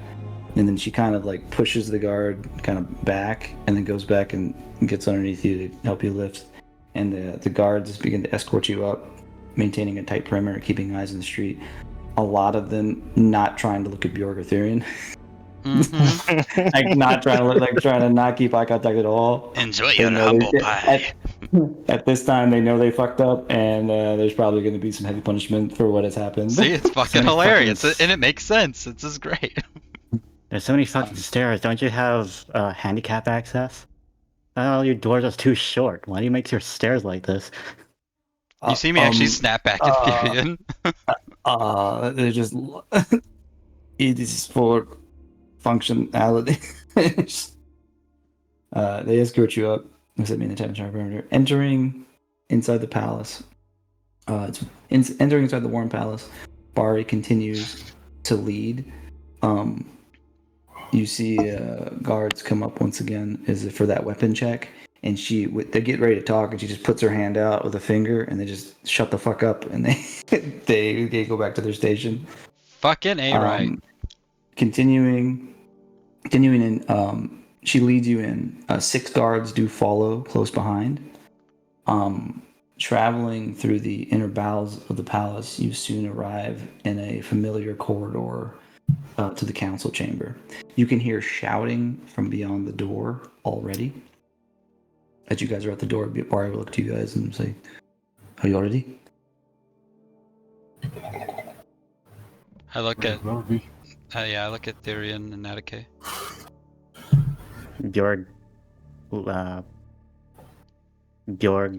Speaker 1: and then she kind of like pushes the guard kind of back, and then goes back and gets underneath you to help you lift. And the guards begin to escort you up, maintaining a tight perimeter, keeping eyes on the street. A lot of them not trying to look at Bjorg or Therian.
Speaker 2: Mm-hmm.
Speaker 1: Like not trying to look, like trying to not keep eye contact at all.
Speaker 2: Enjoy
Speaker 1: They
Speaker 2: your
Speaker 1: know
Speaker 2: humble
Speaker 1: they-
Speaker 2: pie.
Speaker 1: At this time, they know they fucked up, and there's probably going to be some heavy punishment for what has happened.
Speaker 2: See, it's fucking
Speaker 3: many
Speaker 2: hilarious,
Speaker 3: fucking-
Speaker 2: and it makes sense. It's just great.
Speaker 3: There's so many fucking stairs. Don't you have handicap access? Oh, your doors are too short. Why do you make your stairs like this?
Speaker 2: You see me actually snap back at Therian.
Speaker 1: They're just. It is for functionality. They escort you up. Does that mean the temperature perimeter? Entering inside the palace. Entering inside the Warm Palace. Bari continues to lead. You see guards come up once again. Is it for that weapon check? And they get ready to talk, and she just puts her hand out with a finger, and they just shut the fuck up, and they go back to their station.
Speaker 2: Fucking A right.
Speaker 1: Continuing in, she leads you in. 6 guards do follow close behind. Traveling through the inner bowels of the palace, you soon arrive in a familiar corridor to the council chamber. You can hear shouting from beyond the door already. As you guys are at the door, Barry will look to you guys and say, "Are you all ready?"
Speaker 2: I look at
Speaker 6: That would be.
Speaker 2: I look at Therian and Attica.
Speaker 3: Bjorg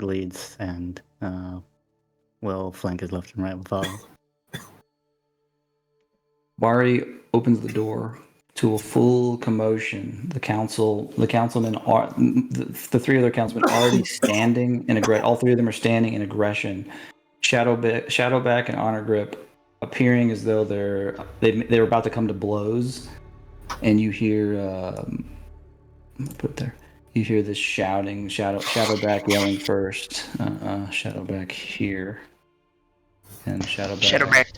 Speaker 3: leads and will flank his left and right will follow.
Speaker 1: Bari opens the door to a full commotion. The councilmen are the 3 other councilmen already standing in all 3 of them are standing in aggression. Shadowback and Honor Grip appearing as though they're about to come to blows, and you hear put there. You hear this shouting, Shadowback yelling first. Shadowback here, and Shadowback.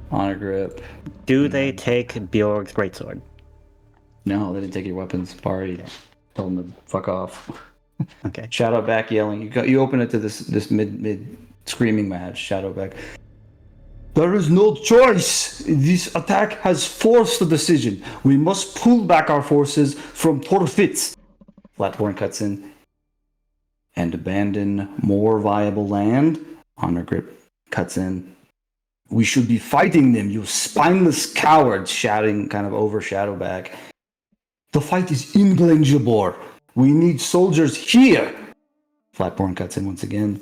Speaker 1: Honor Grip.
Speaker 3: Do they take Bjorg's greatsword?
Speaker 1: No, they didn't take your weapons. Bari told them to fuck off.
Speaker 3: Okay.
Speaker 1: Shadowback yelling. You open it to this mid screaming match. Shadowback. There is no choice. This attack has forced the decision. We must pull back our forces from Torfitz. Flatborn cuts in. And abandon more viable land. Honor Grip cuts in. We should be fighting them, you spineless cowards, shouting kind of over Shadowback. The fight is in Glangjaal. We need soldiers here. Flatborn cuts in once again.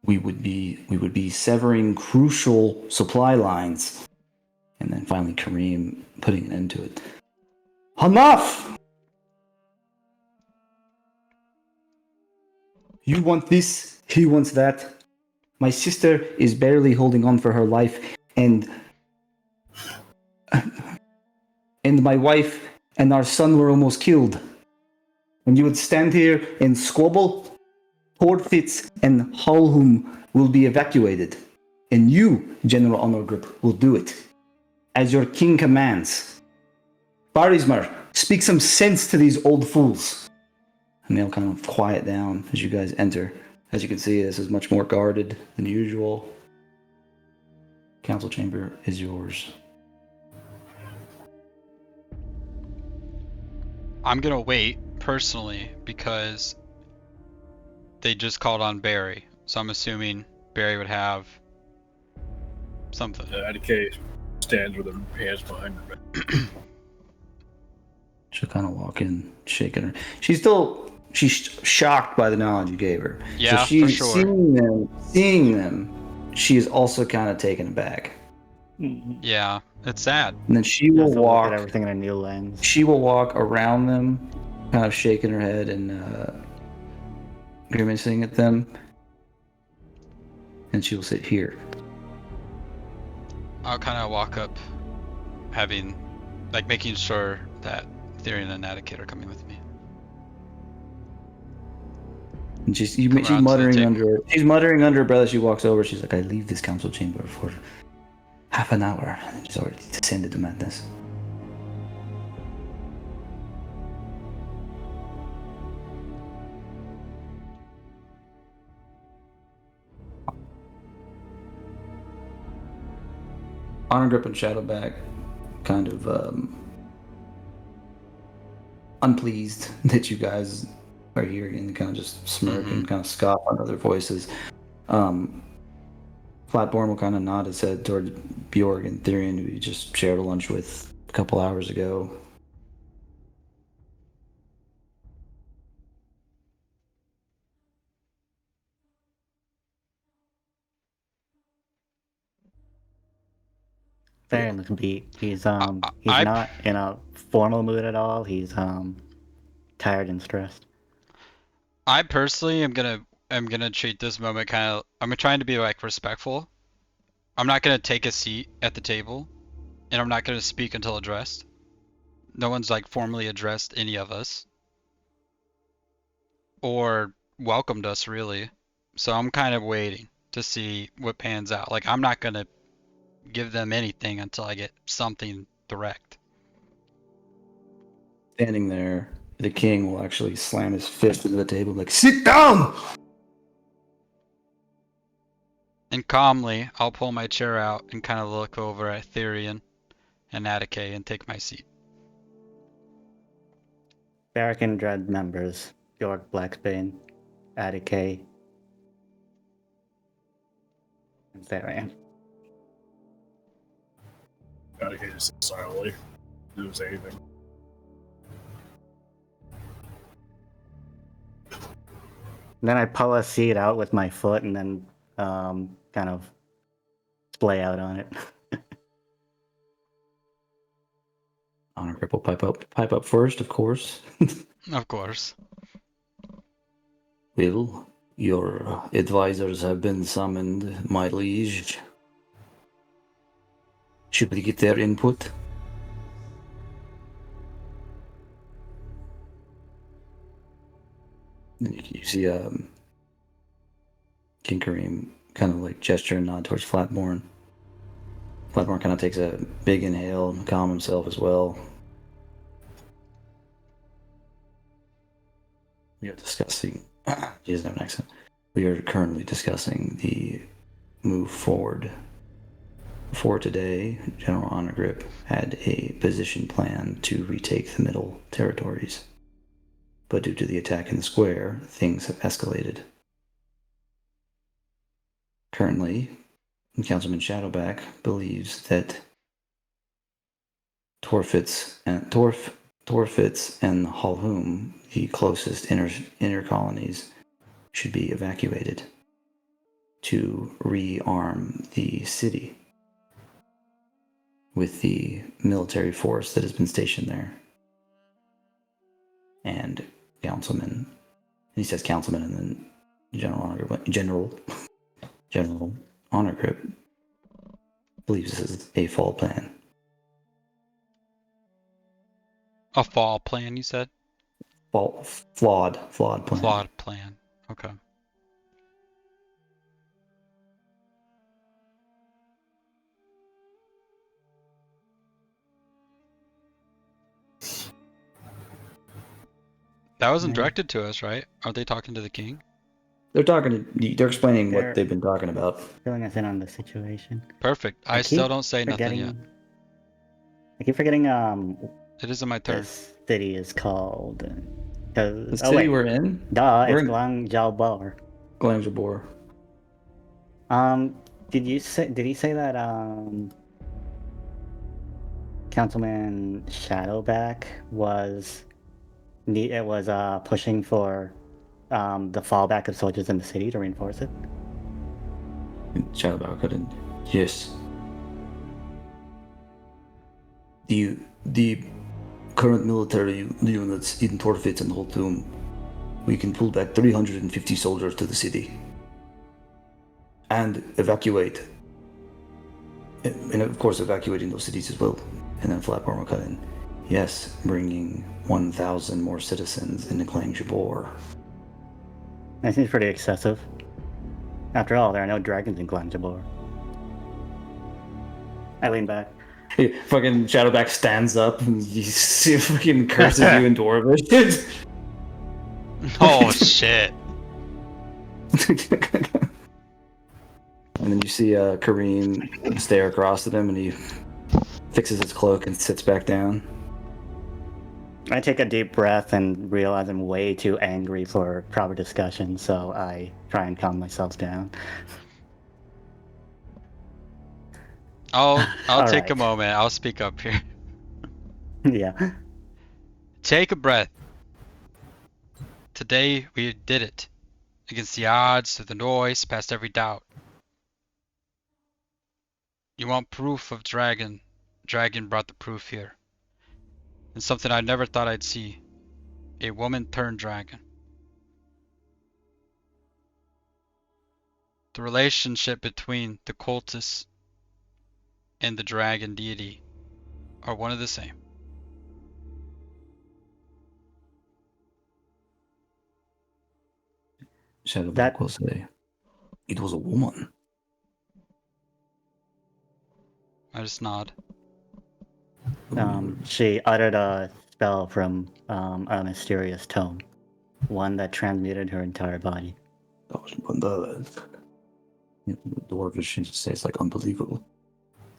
Speaker 1: We would be severing crucial supply lines. And then finally Kareem putting an end to it. Enough! You want this, he wants that. My sister is barely holding on for her life, and my wife and our son were almost killed. And you would stand here and squabble? Portfitz and Halhum will be evacuated, and you, General Honor Grip, will do it, as your king commands. Barismar, speak some sense to these old fools. And they'll kind of quiet down as you guys enter. As you can see, this is much more guarded than usual. Council chamber is yours.
Speaker 2: I'm gonna wait personally because they just called on Barry, so I'm assuming Barry would have something.
Speaker 6: Attica stands with her hands behind her back.
Speaker 1: She'll kind of walk in, shaking her. She's shocked by the knowledge you gave her.
Speaker 2: Yeah,
Speaker 1: so she's
Speaker 2: for sure.
Speaker 1: Seeing them, she is also kind of taken aback.
Speaker 2: Yeah, it's sad.
Speaker 1: And then she will
Speaker 3: Look
Speaker 1: walk.
Speaker 3: at everything in a new lens.
Speaker 1: She will walk around them, kind of shaking her head and grimacing at them. And she will sit here.
Speaker 2: I'll kind of walk up, making sure that Therian and Attica are coming with me.
Speaker 1: And she's
Speaker 2: Come around to the
Speaker 1: muttering
Speaker 2: table.
Speaker 1: she's muttering under her breath as she walks over. She's like, I leave this council chamber for half an hour, and she's already descended to madness. Honor Grip and Shadowback kind of unpleased that you guys are here, and kind of just smirk and kind of scoff under their voices. Flatborn will kind of nod his head toward Bjorg and Therian, who he just shared a lunch with a couple hours ago.
Speaker 3: Very much beat. He's
Speaker 2: I
Speaker 3: not in a formal mood at all. He's tired and stressed.
Speaker 2: I personally am gonna treat this moment kind of. I'm trying to be like respectful. I'm not gonna take a seat at the table, and I'm not gonna speak until addressed. No one's like formally addressed any of us or welcomed us really. So I'm kind of waiting to see what pans out. Like I'm not gonna give them anything until I get something direct.
Speaker 1: Standing there, the king will actually slam his fist into the table, like, sit down!
Speaker 2: And calmly, I'll pull my chair out and kind of look over at Therian and Atticay and take my seat.
Speaker 3: Bara'Kin Dred members, York Blacksbane, Atticay, and Therian.
Speaker 6: Atticay just sits silently. Didn't say anything.
Speaker 3: Then I pull a seat out with my foot and then kind of splay out on it.
Speaker 1: Honor Grip will pipe up first, of course.
Speaker 2: Of course.
Speaker 1: Will, your advisors have been summoned, my liege. Should we get their input? You see King Kareem kind of like gesture and nod towards Flatborn. Flatborn kind of takes a big inhale and calm himself as well. We are discussing. He doesn't have an accent. We are currently discussing the move forward. For today, General Honor Grip had a position plan to retake the Middle Territories. But due to the attack in the square, things have escalated. Currently, Councilman Shadowback believes that Torfitz and Halhoum, the closest inner colonies, should be evacuated to rearm the city with the military force that has been stationed there. And Councilman, he says Councilman and then General Honor Grip believes this is a fall plan.
Speaker 2: A fall plan, you said?
Speaker 1: Flawed plan.
Speaker 2: Flawed plan. Okay. That wasn't directed to us, right? Are they talking to the king?
Speaker 1: They're explaining what they've been talking about.
Speaker 3: Filling us in on the situation.
Speaker 2: Perfect. I still don't say nothing yet.
Speaker 3: I keep forgetting
Speaker 2: It isn't my turn.
Speaker 3: this city is called.
Speaker 1: The city we're in?
Speaker 3: Duh, it's Glangjaal Boar.
Speaker 1: Glangjaal.
Speaker 3: Did he say that Councilman Shadowback was pushing for the fallback of soldiers in the city to reinforce it?
Speaker 1: Shadowback couldn't. Yes. The current military units in Torfitz and Holtum, we can pull back 350 soldiers to the city and evacuate. And of course, evacuating those cities as well. And then Flatborn will cut in. Yes, bringing 1,000 more citizens into Glangjaal.
Speaker 3: That seems pretty excessive. After all, there are no dragons in Glangjaal. I lean back.
Speaker 1: Hey, fucking Shadowback stands up and he fucking curses you in Dwarvish.
Speaker 2: Oh shit.
Speaker 1: And then you see Kareem stare across at him and he fixes his cloak and sits back down.
Speaker 3: I take a deep breath and realize I'm way too angry for proper discussion, so I try and calm myself down.
Speaker 2: I'll take
Speaker 3: right.
Speaker 2: a moment. I'll speak up here.
Speaker 3: Yeah.
Speaker 2: Take a breath. Today we did it. Against the odds, through the noise, past every doubt. You want proof of dragon. Dragon brought the proof here. And something I never thought I'd see. A woman turned dragon. The relationship between the cultist and the dragon deity are one and the same.
Speaker 1: Shadowback
Speaker 3: That-
Speaker 1: will say, it was a woman.
Speaker 2: I just nod.
Speaker 3: She uttered a spell from a mysterious tome, one that transmuted her entire body.
Speaker 1: The dwarvish just says like unbelievable.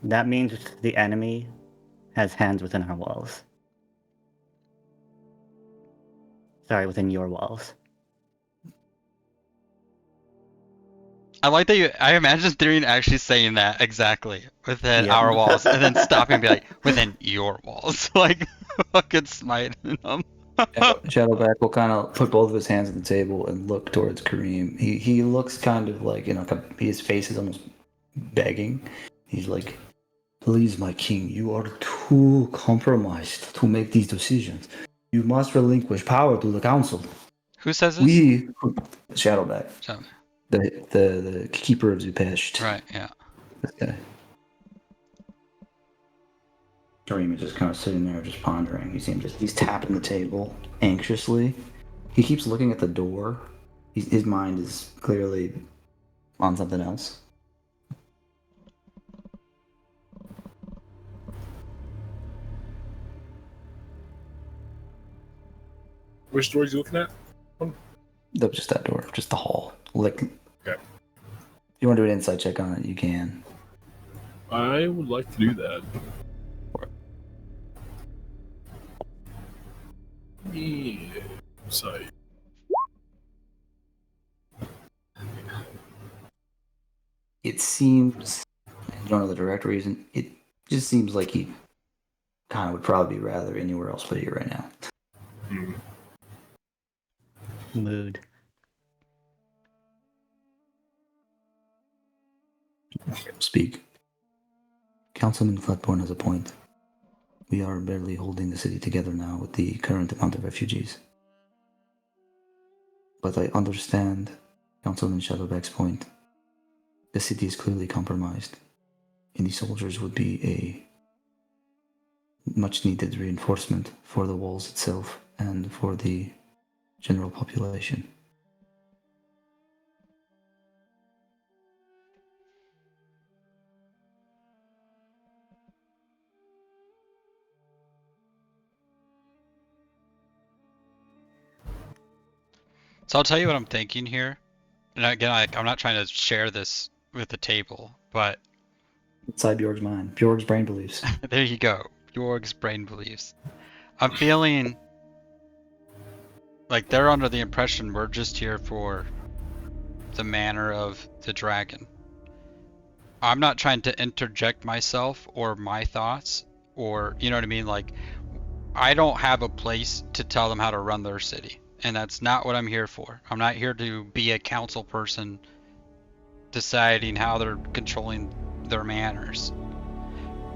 Speaker 3: That means the enemy has hands within our walls. Sorry, within your walls.
Speaker 2: I like that you. I imagine Tyrion actually saying that exactly within
Speaker 3: Yeah.
Speaker 2: our walls, and then stopping and be like, within your walls, like fucking smiting them.
Speaker 1: Shadowback will kind of put both of his hands on the table and look towards Kareem. He looks kind of like, his face is almost begging. He's like, please, my king, you are too compromised to make these decisions. You must relinquish power to the council.
Speaker 2: Who says this?
Speaker 1: Shadowback,
Speaker 2: So,
Speaker 1: the keeper of Zupesht.
Speaker 2: right, yeah.
Speaker 1: This guy. Kareem is just kind of sitting there, just pondering. He's tapping the table anxiously. He keeps looking at the door. His mind is clearly on something else.
Speaker 6: Which door are you looking at?
Speaker 1: No, just that door, just the hall. Like,
Speaker 6: Okay.
Speaker 1: if you want to do an insight check on it, you can.
Speaker 6: I would like to do that. Yeah. So,
Speaker 1: It seems, I don't know the direct reason, it just seems like he kind of would probably be rather anywhere else but here right now.
Speaker 3: Mood.
Speaker 1: Speak. Councilman Flatborn has a point. We are barely holding the city together now with the current amount of refugees. But I understand Councilman Shadowback's point. The city is clearly compromised, and the soldiers would be a much needed reinforcement for the walls itself and for the general population.
Speaker 2: So I'll tell you what I'm thinking here. And again, I'm not trying to share this with the table, but
Speaker 1: Inside Bjorg's mind, Bjorg's brain beliefs.
Speaker 2: there you go. Bjorg's brain beliefs. I'm feeling like they're under the impression we're just here for the manner of the dragon. I'm not trying to interject myself or my thoughts, or, you know what I mean? Like, I don't have a place to tell them how to run their city. And that's not what I'm here for. I'm not here to be a council person deciding how they're controlling their manners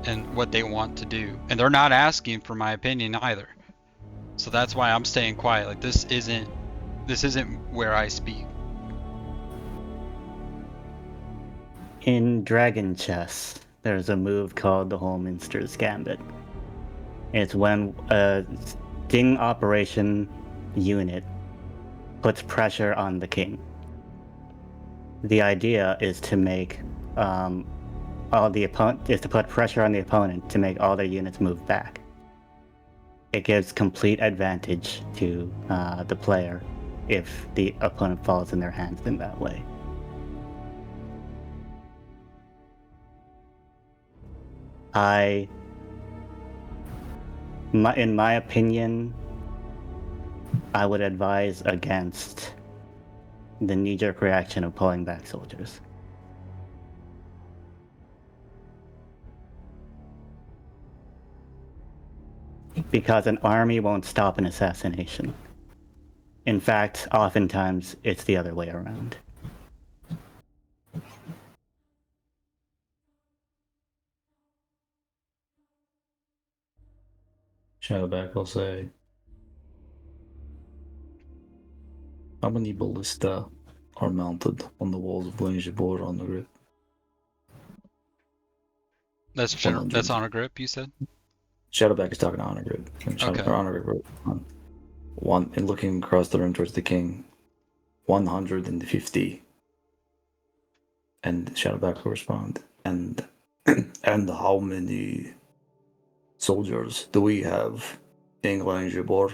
Speaker 2: and what they want to do. And they're not asking for my opinion either. So that's why I'm staying quiet. Like, this isn't where I speak.
Speaker 3: In Dragon Chess, there's a move called the Holminster's Gambit. It's when a sting operation unit puts pressure on the king. The idea is to make to put pressure on the opponent to make all their units move back. It gives complete advantage to the player if the opponent falls in their hands in that way. In my opinion, I would advise against the knee-jerk reaction of pulling back soldiers. Because an army won't stop an assassination. In fact, oftentimes it's the other way around.
Speaker 1: Shadowback will say, how many ballista are mounted on the walls of Glangjaal on the grid?
Speaker 2: That's
Speaker 1: 100.
Speaker 2: honor grip, you said?
Speaker 1: Shadowback is talking to honor grid. And
Speaker 2: Okay.
Speaker 1: Honor grid wrote one and looking across the room towards the king. 150. And Shadowback will respond. And how many soldiers do we have in Glangjaal?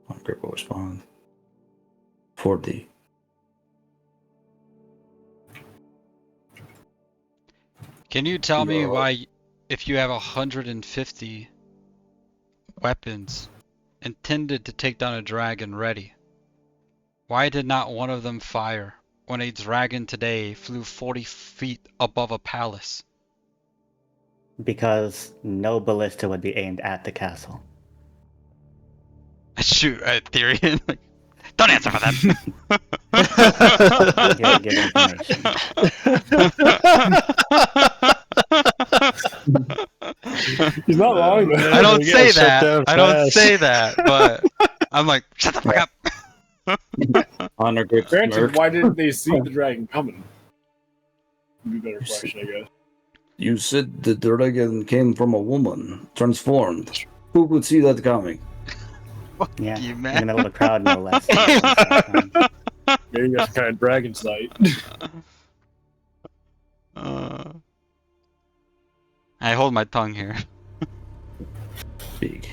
Speaker 1: Honor grid will respond. 40.
Speaker 2: Can you tell me
Speaker 1: Yeah.
Speaker 2: why, if you have 150 weapons intended to take down a dragon ready, why did not one of them fire when a dragon today flew 40 feet above a palace?
Speaker 3: Because no ballista would be aimed at the castle.
Speaker 2: Shoot, Tyrion. Like, don't answer for that.
Speaker 3: Here, give information.
Speaker 6: He's not wrong.
Speaker 4: man.
Speaker 2: I don't
Speaker 4: We
Speaker 2: say
Speaker 4: gotta shut
Speaker 2: that.
Speaker 4: down
Speaker 2: I don't
Speaker 4: fast.
Speaker 2: say that, but I'm like, shut the fuck up.
Speaker 1: Honor grid
Speaker 6: Granted,
Speaker 1: smirk.
Speaker 6: why didn't they see the dragon coming? Would be a better question, I guess.
Speaker 1: You said the dragon came from a woman, transformed. Who could see that coming?
Speaker 3: Yeah,
Speaker 2: you,
Speaker 3: in
Speaker 2: man.
Speaker 3: the middle of a crowd, no less.
Speaker 6: Maybe that's kind of dragon sight.
Speaker 2: I hold my tongue here.
Speaker 1: Big.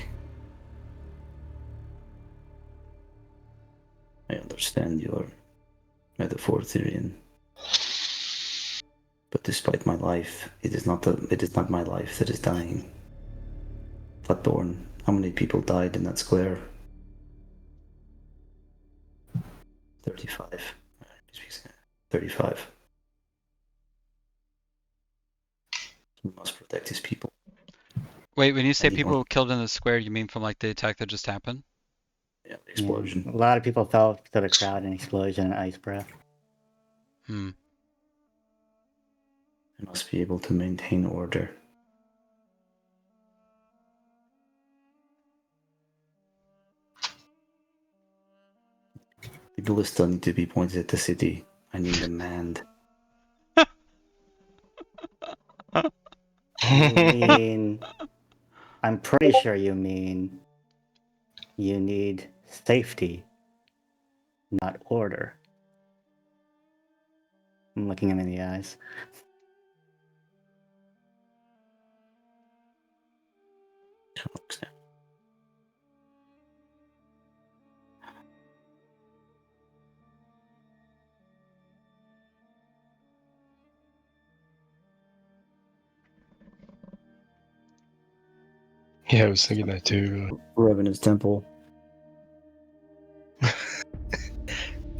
Speaker 1: I understand your metaphor, Tyrion. But despite my life, it is not my life that is dying. Bloodborne, how many people died in that square? 35. 35. He must protect his people.
Speaker 2: Wait, when you say
Speaker 1: Anyone?
Speaker 2: people killed in the square, you mean from like the attack that just happened?
Speaker 1: Yeah, the explosion.
Speaker 3: Yeah, a lot of people fell to the crowd in explosion and ice breath.
Speaker 2: Hmm.
Speaker 1: I must be able to maintain order. The ballista need to be pointed at the city. I need them manned.
Speaker 3: You mean... I'm pretty sure you mean... You need safety, not order. I'm looking him in the eyes.
Speaker 4: Yeah, I was thinking that too.
Speaker 1: Revenant's Temple.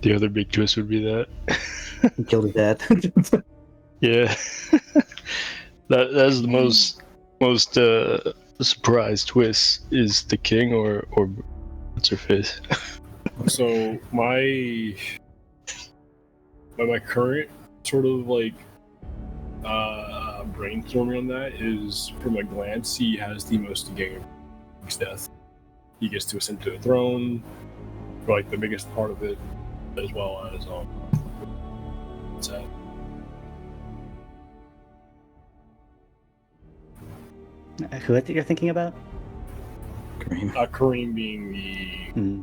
Speaker 4: The other big twist would be that.
Speaker 1: He killed his dad.
Speaker 4: Yeah. That's the most surprise twist is the king or what's her face.
Speaker 6: So my current sort of like brainstorming on that is, from a glance, he has the most to gain from his death. He gets to ascend to the throne, for like the biggest part of it, as well as what's that?
Speaker 3: Who is it you're thinking about?
Speaker 1: Kareem.
Speaker 6: Kareem being the
Speaker 3: Hmm.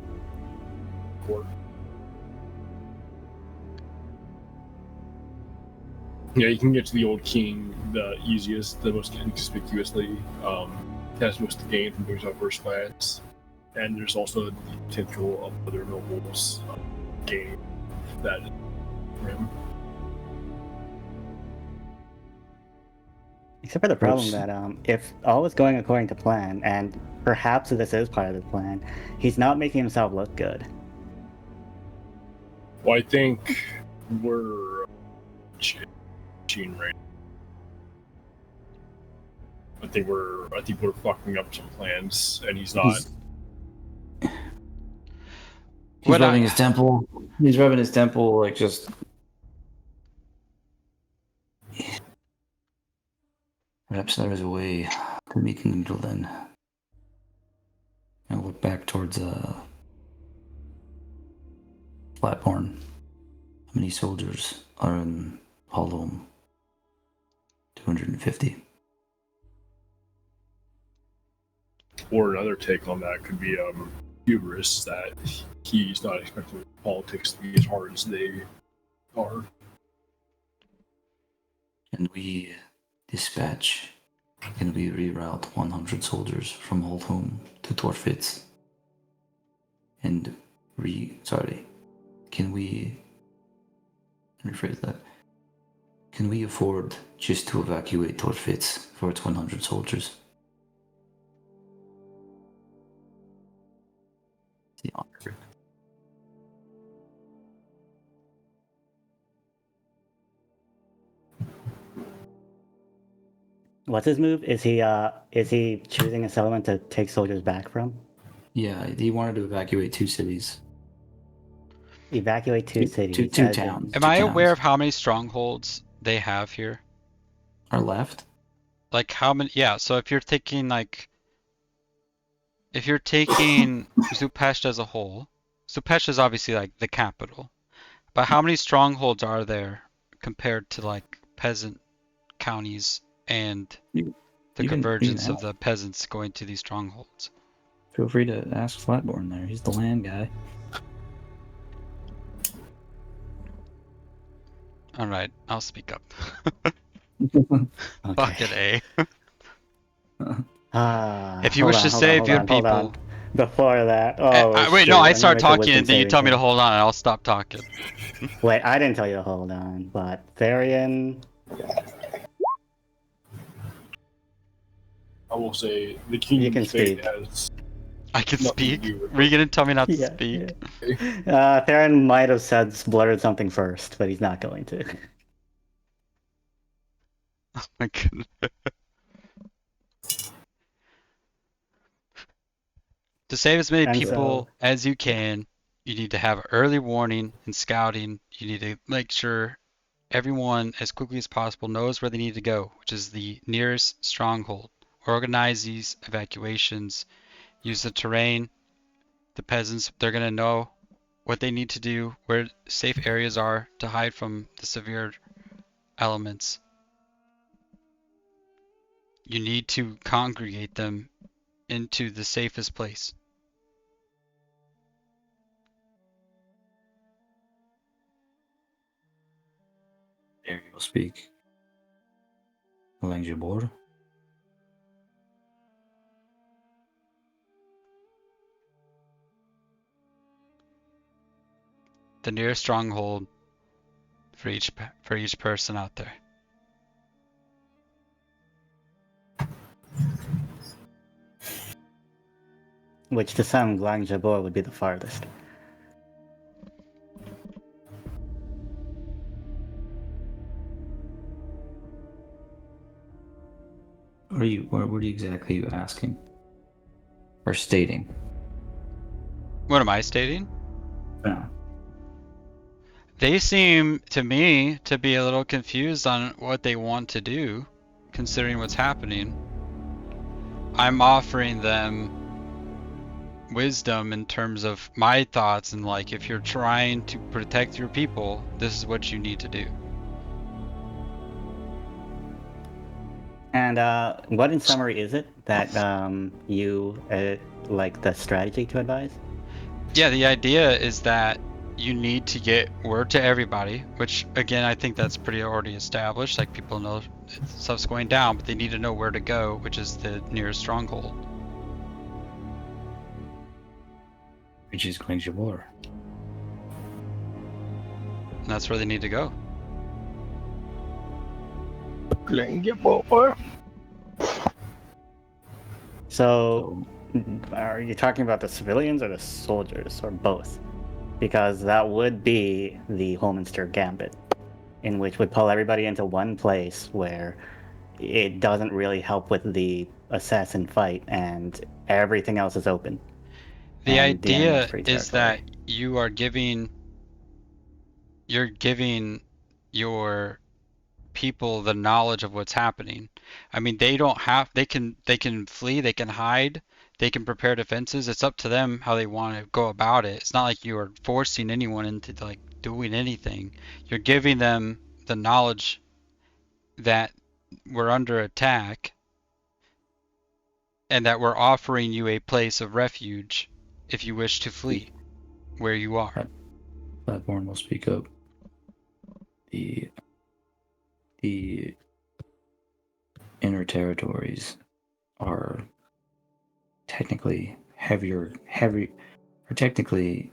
Speaker 6: court. Yeah, you can get to the old king the easiest, the most inconspicuously. Has most to gain from doing so at first glance, and there's also the potential of other nobles gaining that for him.
Speaker 3: Except for the problem
Speaker 1: Oops.
Speaker 3: that if all is going according to plan, and perhaps this is part of the plan, he's not making himself look good.
Speaker 6: Well, I think we're cheating right. I think we're fucking up some plans, and he's not.
Speaker 1: He's
Speaker 2: What
Speaker 1: revving
Speaker 2: I-
Speaker 1: his temple. He's revving his temple, like just. Perhaps there is a way to Meeking Needle then. I'll look back towards Flatborn. How many soldiers are in Hollow? 250.
Speaker 6: Or another take on that could be hubris, that he's not expecting politics to be as hard as they are.
Speaker 1: Can we dispatch? Can we reroute 100 soldiers from Holdhome to Torfitz? And can we rephrase that? Can we afford just to evacuate Torfitz for its 100 soldiers? The honor.
Speaker 3: What's his move? Is he choosing a settlement to take soldiers back from?
Speaker 1: Yeah, he wanted to evacuate 2 cities.
Speaker 3: Evacuate two cities.
Speaker 1: Two
Speaker 3: as in-
Speaker 1: towns.
Speaker 2: Am
Speaker 1: 2
Speaker 2: I
Speaker 1: towns.
Speaker 2: aware of how many strongholds they have here?
Speaker 1: Are left?
Speaker 2: Like how many? Yeah. So if you're taking Zupest as a whole, Zupest is obviously like the capital, but how many strongholds are there compared to like peasant counties and
Speaker 1: You-
Speaker 2: the
Speaker 1: you can
Speaker 2: convergence of
Speaker 1: ask.
Speaker 2: the peasants going to these strongholds?
Speaker 1: Feel free to ask Flatborn there. He's the land guy.
Speaker 2: All right, I'll speak up.
Speaker 3: Okay.
Speaker 2: Bucket A. If you
Speaker 3: Hold
Speaker 2: wish
Speaker 3: on,
Speaker 2: to
Speaker 3: hold
Speaker 2: save
Speaker 3: on,
Speaker 2: your
Speaker 3: hold on, hold
Speaker 2: people.
Speaker 3: on. Before that, oh
Speaker 2: Wait,
Speaker 3: shoot,
Speaker 2: no, I
Speaker 3: need to
Speaker 2: start
Speaker 3: make a
Speaker 2: talking
Speaker 3: wisdom
Speaker 2: and then you
Speaker 3: saving
Speaker 2: tell me to
Speaker 3: throw.
Speaker 2: hold on and I'll stop talking.
Speaker 3: Wait, I didn't tell you to hold on, but Therian.
Speaker 6: I will say the King
Speaker 3: You
Speaker 6: of
Speaker 3: can
Speaker 6: Fate
Speaker 3: speak.
Speaker 6: has
Speaker 2: I can
Speaker 6: nothing to
Speaker 2: speak.
Speaker 6: do with
Speaker 2: Were you gonna tell me not to
Speaker 3: Yeah,
Speaker 2: speak?
Speaker 3: yeah. Theron might have blurted something first, but he's not going to.
Speaker 2: Oh my goodness. To save as many
Speaker 3: And
Speaker 2: people
Speaker 3: so-
Speaker 2: as you can, you need to have early warning and scouting. You need to make sure everyone, as quickly as possible, knows where they need to go, which is the nearest stronghold. Organize these evacuations. Use the terrain. The peasants, they're going to know what they need to do, where safe areas are to hide from the severe elements. You need to congregate them into the safest place.
Speaker 1: There you will speak. Glangjaal Boar.
Speaker 2: The nearest stronghold for each person out there.
Speaker 3: Which to some, Glangjaal would be the farthest.
Speaker 1: What exactly are you asking? Or stating?
Speaker 2: What am I stating?
Speaker 1: No.
Speaker 2: They seem to me to be a little confused on what they want to do, considering what's happening. I'm offering them wisdom in terms of my thoughts, and like, if you're trying to protect your people, this is what you need to do.
Speaker 3: And what in summary is it that you like the strategy to advise?
Speaker 2: Yeah, the idea is that you need to get word to everybody, which again, I think that's pretty already established. Like, people know stuff's going down, but they need to know where to go, which is the nearest stronghold.
Speaker 1: Which is Glangjaal Boar.
Speaker 2: And that's where they need to go.
Speaker 3: So, are you talking about the civilians or the soldiers, or both? Because that would be the Holminster Gambit, in which would pull everybody into one place where it doesn't really help with the assassin fight, and everything else is open.
Speaker 2: The
Speaker 3: And the enemy
Speaker 2: idea
Speaker 3: free
Speaker 2: is that
Speaker 3: territory.
Speaker 2: you're giving your people the knowledge of what's happening. I mean, they don't have, they can flee, they can hide, they can prepare defenses. It's up to them how they want to go about it. It's not like you are forcing anyone into like doing anything. You're giving them the knowledge that we're under attack and that we're offering you a place of refuge if you wish to flee where you are.
Speaker 1: Flatborn will speak up. The inner territories are technically technically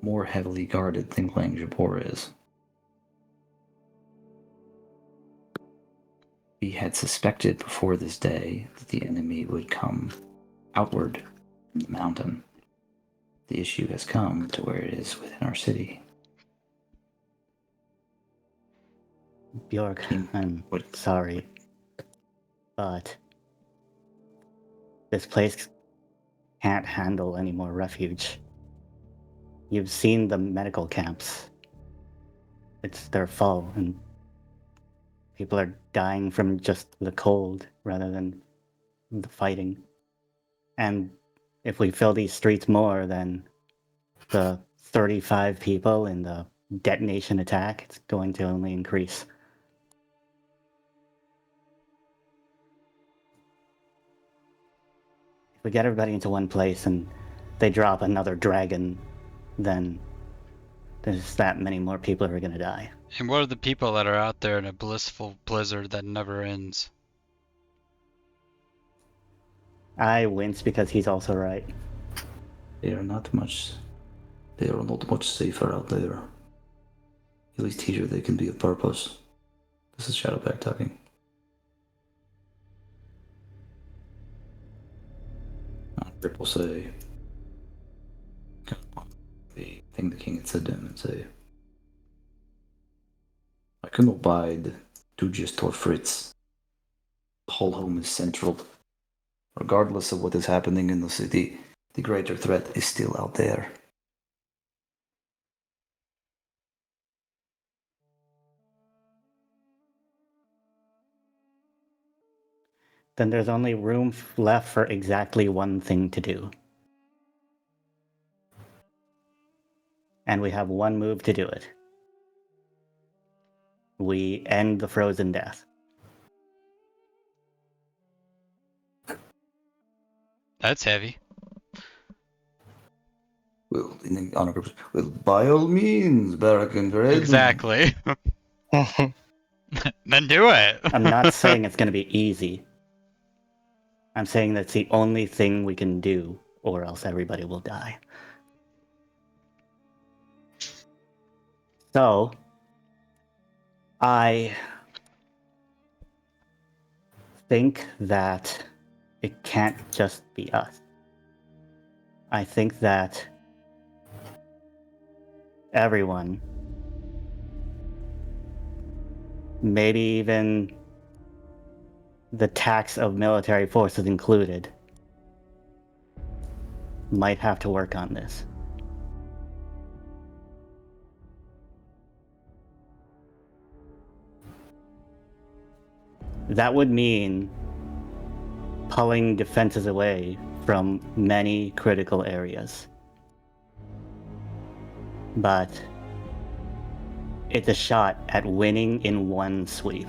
Speaker 1: more heavily guarded than Glangjaal is. We had suspected before this day that the enemy would come outward from the mountain. The issue has come to where it is within our city.
Speaker 3: Bjork, I'm sorry, but this place can't handle any more refuge. You've seen the medical camps. They're full, and people are dying from just the cold rather than the fighting. And if we fill these streets more, then the 35 people in the detonation attack, it's going to only increase. If we get everybody into one place and they drop another dragon, then there's that many more people who are going to die.
Speaker 2: And what are the people that are out there in a blissful blizzard that never ends?
Speaker 3: I wince because he's also right.
Speaker 1: They are not much safer out there. At least here they can be of purpose. This is Shadowback talking. Rip will say the thing the king had said to him and say, I can abide to just for Fritz. The whole home is central. Regardless of what is happening in the city, the greater threat is still out there.
Speaker 3: Then there's only room left for exactly one thing to do. And we have one move to do it. We end the frozen death.
Speaker 2: That's heavy.
Speaker 1: Well, in honor purpose, well, by all means, Bara'Kin, Dred.
Speaker 2: Exactly. Then do it.
Speaker 3: I'm not saying it's going to be easy. I'm saying that's the only thing we can do, or else everybody will die. So, I think that it can't just be us. I think that everyone, maybe even the tax of military forces included, might have to work on this. That would mean pulling defenses away from many critical areas. But it's a shot at winning in one sweep.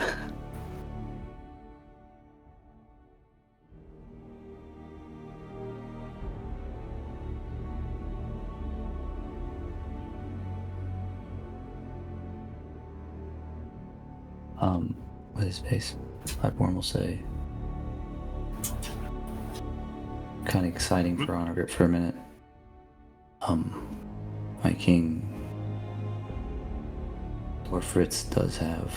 Speaker 1: With his face, Flatborn will say, kind of exciting for Honor Grip for a minute. My king, Lord Fritz, does have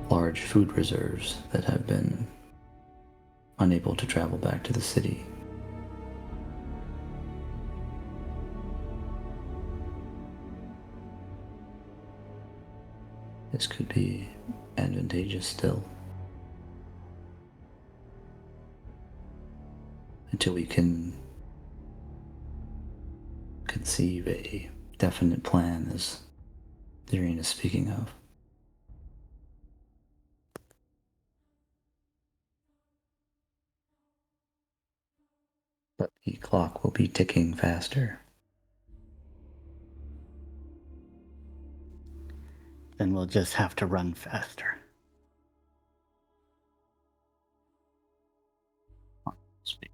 Speaker 1: large food reserves that have been unable to travel back to the city. This could be advantageous still. Until we can conceive a definite plan as Irene is speaking of. But the clock will be ticking faster.
Speaker 3: Then we'll just have to run faster.
Speaker 1: Speak.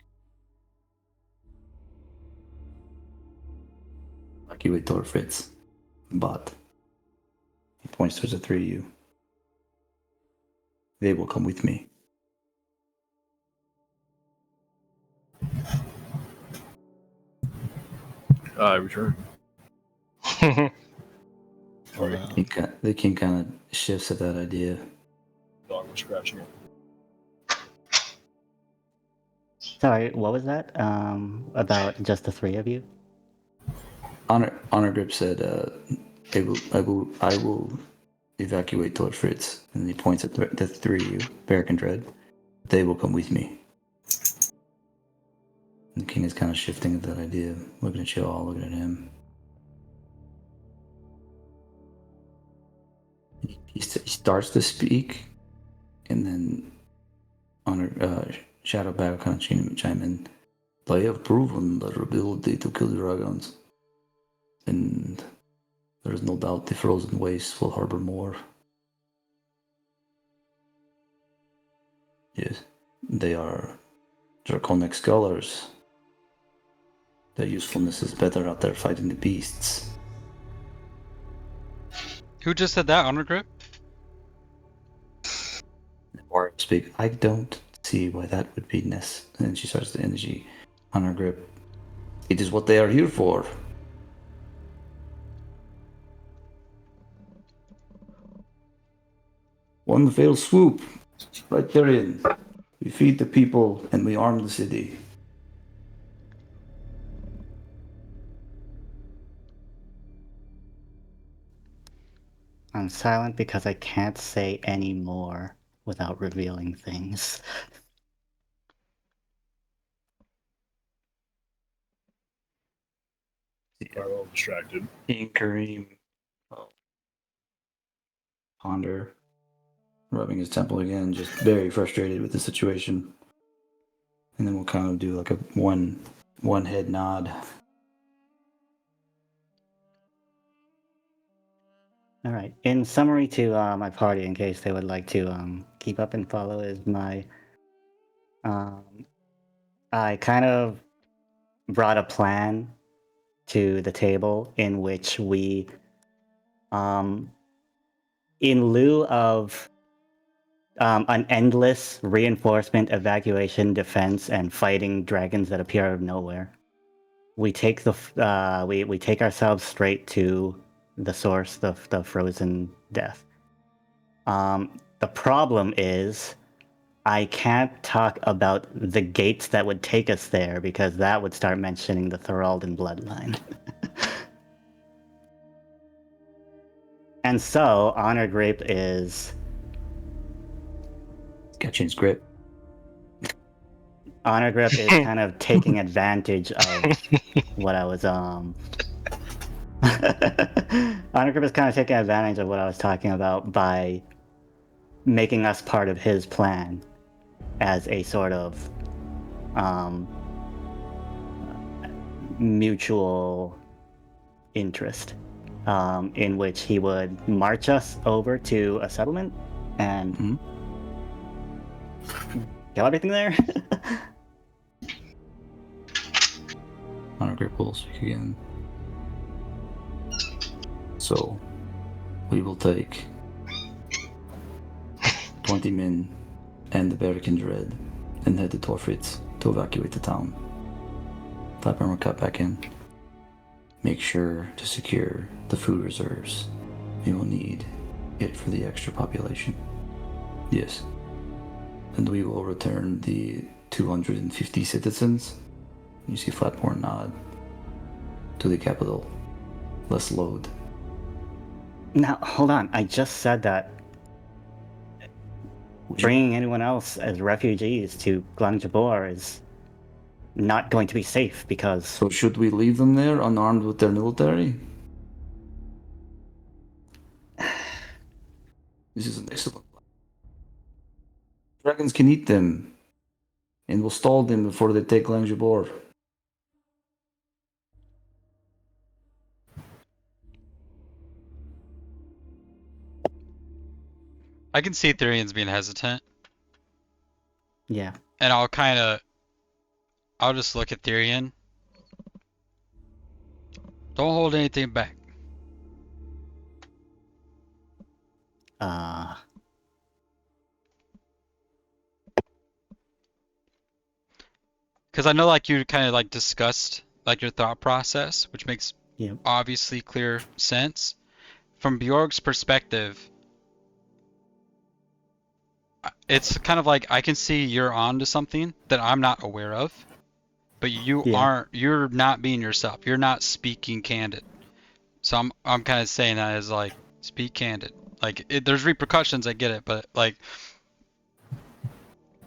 Speaker 1: Evacuate Dr. Fritz. But he points towards the three of you. They will come with me.
Speaker 6: I return.
Speaker 1: The king kind of shifts at that idea.
Speaker 6: Dog was scratching it.
Speaker 3: Sorry, what was that? About just the three of you?
Speaker 1: Honor Grip said, I will evacuate Dr. Fritz. And he points at the three of you, Bara'Kin, Dred. They will come with me. And the king is kind of shifting at that idea, looking at you all, looking at him. He starts to speak, and then Shadowbow kind of chime in. They have proven their ability to kill dragons, and there is no doubt the frozen wastes will harbor more. Yes, they are draconic scholars. Their usefulness is better out there fighting the beasts.
Speaker 2: Who just said that, Honor Grip?
Speaker 1: Or speak. I don't see why that would be necessary. And she starts the energy on her grip. It is what they are here for. One fell swoop. Right therein. We feed the people and we arm the city.
Speaker 3: I'm silent because I can't say any more without revealing things.
Speaker 6: Are all distracted.
Speaker 1: King Kareem ponder, rubbing his temple again, just very frustrated with the situation. And then we'll kind of do like a one head nod.
Speaker 3: All right. In summary to my party, in case they would like to keep up and follow, is my I kind of brought a plan to the table in which we, in lieu of an endless reinforcement, evacuation, defense, and fighting dragons that appear out of nowhere, we take we take ourselves straight to the source, the frozen death. The problem is, I can't talk about the gates that would take us there because that would start mentioning the Thoraldan bloodline. And so, Honored Rape is...
Speaker 1: Sketchin's grip.
Speaker 3: Honored Grip is kind of taking advantage of what I was Honor Grip is kind of taking advantage of what I was talking about by making us part of his plan as a sort of mutual interest, in which he would march us over to a settlement and kill everything there.
Speaker 1: Honor Grip will speak again. So, we will take 20 men and the Bara'Kin Dred and head to Torfritz to evacuate the town. Flatburn will cut back in. Make sure to secure the food reserves. We will need it for the extra population. Yes. And we will return the 250 citizens. You see Flatburn nod to the capital. Less load.
Speaker 3: Now, hold on. I just said that bringing anyone else as refugees to Glangjaal is not going to be safe because...
Speaker 1: So should we leave them there unarmed with their military? This is an excellent plan. Dragons can eat them, and will stall them before they take Glangjaal.
Speaker 2: I can see Therian's being hesitant,
Speaker 3: Yeah.
Speaker 2: and I'll just look at Therian. Don't hold anything back. Because I know like you kind of like discussed like your thought process, which makes
Speaker 3: Yeah.
Speaker 2: obviously clear sense. From Bjorg's perspective, it's kind of like I can see you're onto something that I'm not aware of, but you're not being yourself. You're not speaking candid. So I'm kind of saying that as like speak candid. Like there's repercussions, I get it, but like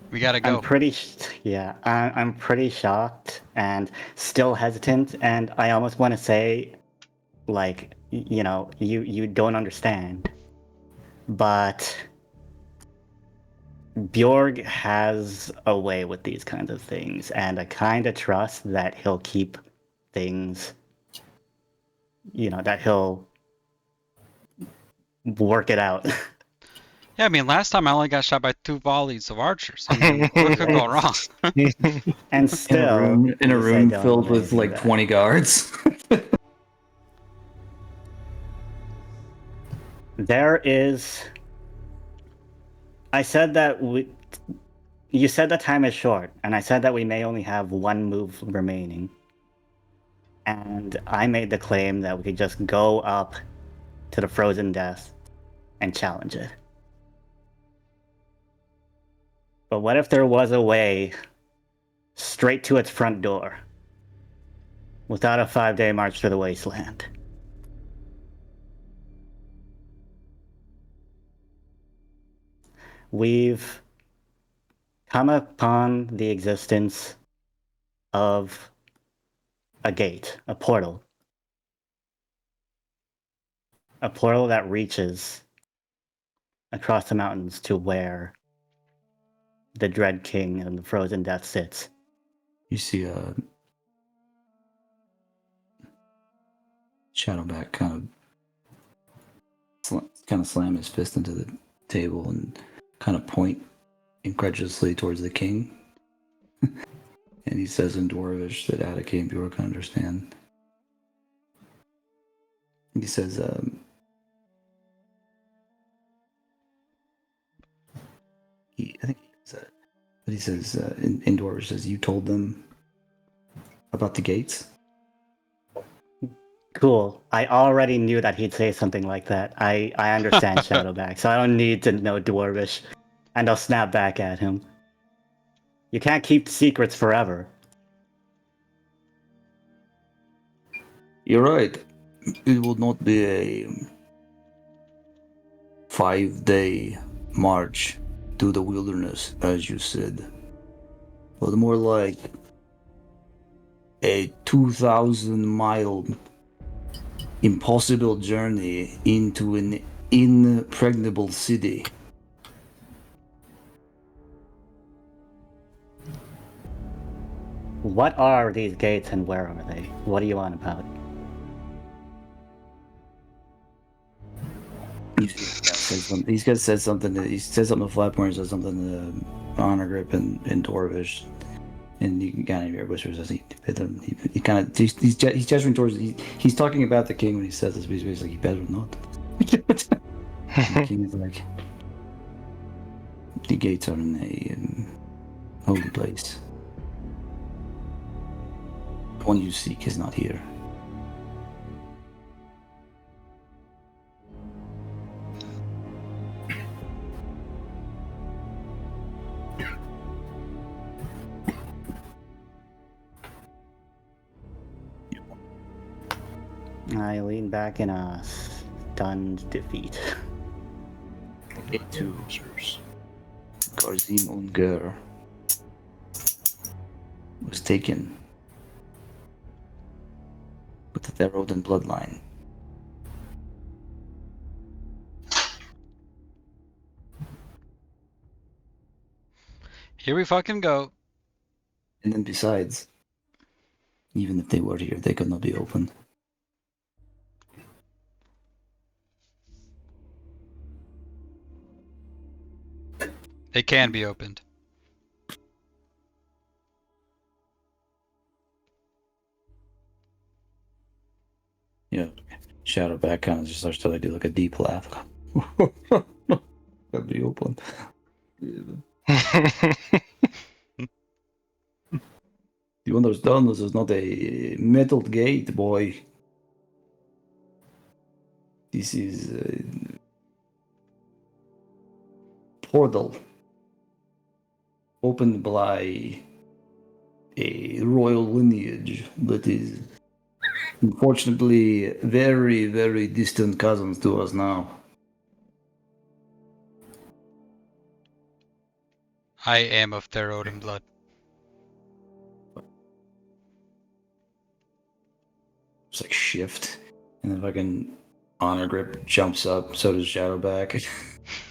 Speaker 2: we gotta go.
Speaker 3: I'm pretty shocked and still hesitant, and I almost want to say, like, you don't understand, but Bjorg has a way with these kinds of things, and I kind of trust that he'll keep things, that he'll work it out.
Speaker 2: Yeah, I mean, last time I only got shot by 2 volleys of archers. I mean, what could go wrong?
Speaker 3: And still,
Speaker 1: in a
Speaker 3: you say
Speaker 1: room
Speaker 3: don't
Speaker 1: filled
Speaker 3: believe
Speaker 1: with like
Speaker 3: that.
Speaker 1: 20 guards.
Speaker 3: There is. I said that you said the time is short, and I said that we may only have one move remaining. And I made the claim that we could just go up to the Frozen Death and challenge it. But what if there was a way straight to its front door without a 5-day march through the wasteland? We've come upon the existence of a gate, a portal that reaches across the mountains to where the Dred King and the Frozen Death sits.
Speaker 1: You see Shadowback kind of slam his fist into the table and kind of point incredulously towards the king. And he says in Dwarvish that Attica and Bjork can understand. He says, he says in Dwarvish says, "You told them about the gates."
Speaker 3: Cool. I already knew that he'd say something like that. I understand Shadowback, so I don't need to know Dwarvish. And I'll snap back at him. You can't keep secrets forever.
Speaker 1: You're right. It will not be a 5-day march to the wilderness, as you said, but more like a 2,000-mile impossible journey into an impregnable city.
Speaker 3: What are these gates and where are they? What are you on about?
Speaker 1: He says something to Flatmore, he says something to Honor Grip and Dwarvish. And you can kind of hear whispers as he's gesturing towards. He's talking about the king when he says this. But he's like, "He better not." The king is like, "The gates are in a holy place. The one you seek is not here."
Speaker 3: I lean back in a stunned defeat.
Speaker 1: To Garzim Unger was taken with the Theroden bloodline.
Speaker 2: Here we fucking go.
Speaker 1: And then besides, even if they were here, they could not be opened.
Speaker 2: They can be opened.
Speaker 1: Yeah. Shadowback kind of just starts to do like a deep laugh. Could be opened. You understand this is not a metal gate, boy. This is a portal opened by a royal lineage that is unfortunately very, very distant cousins to us now.
Speaker 2: I am of Theroden blood.
Speaker 1: Just like shift, and then fucking honor grip jumps up. So does Shadowback.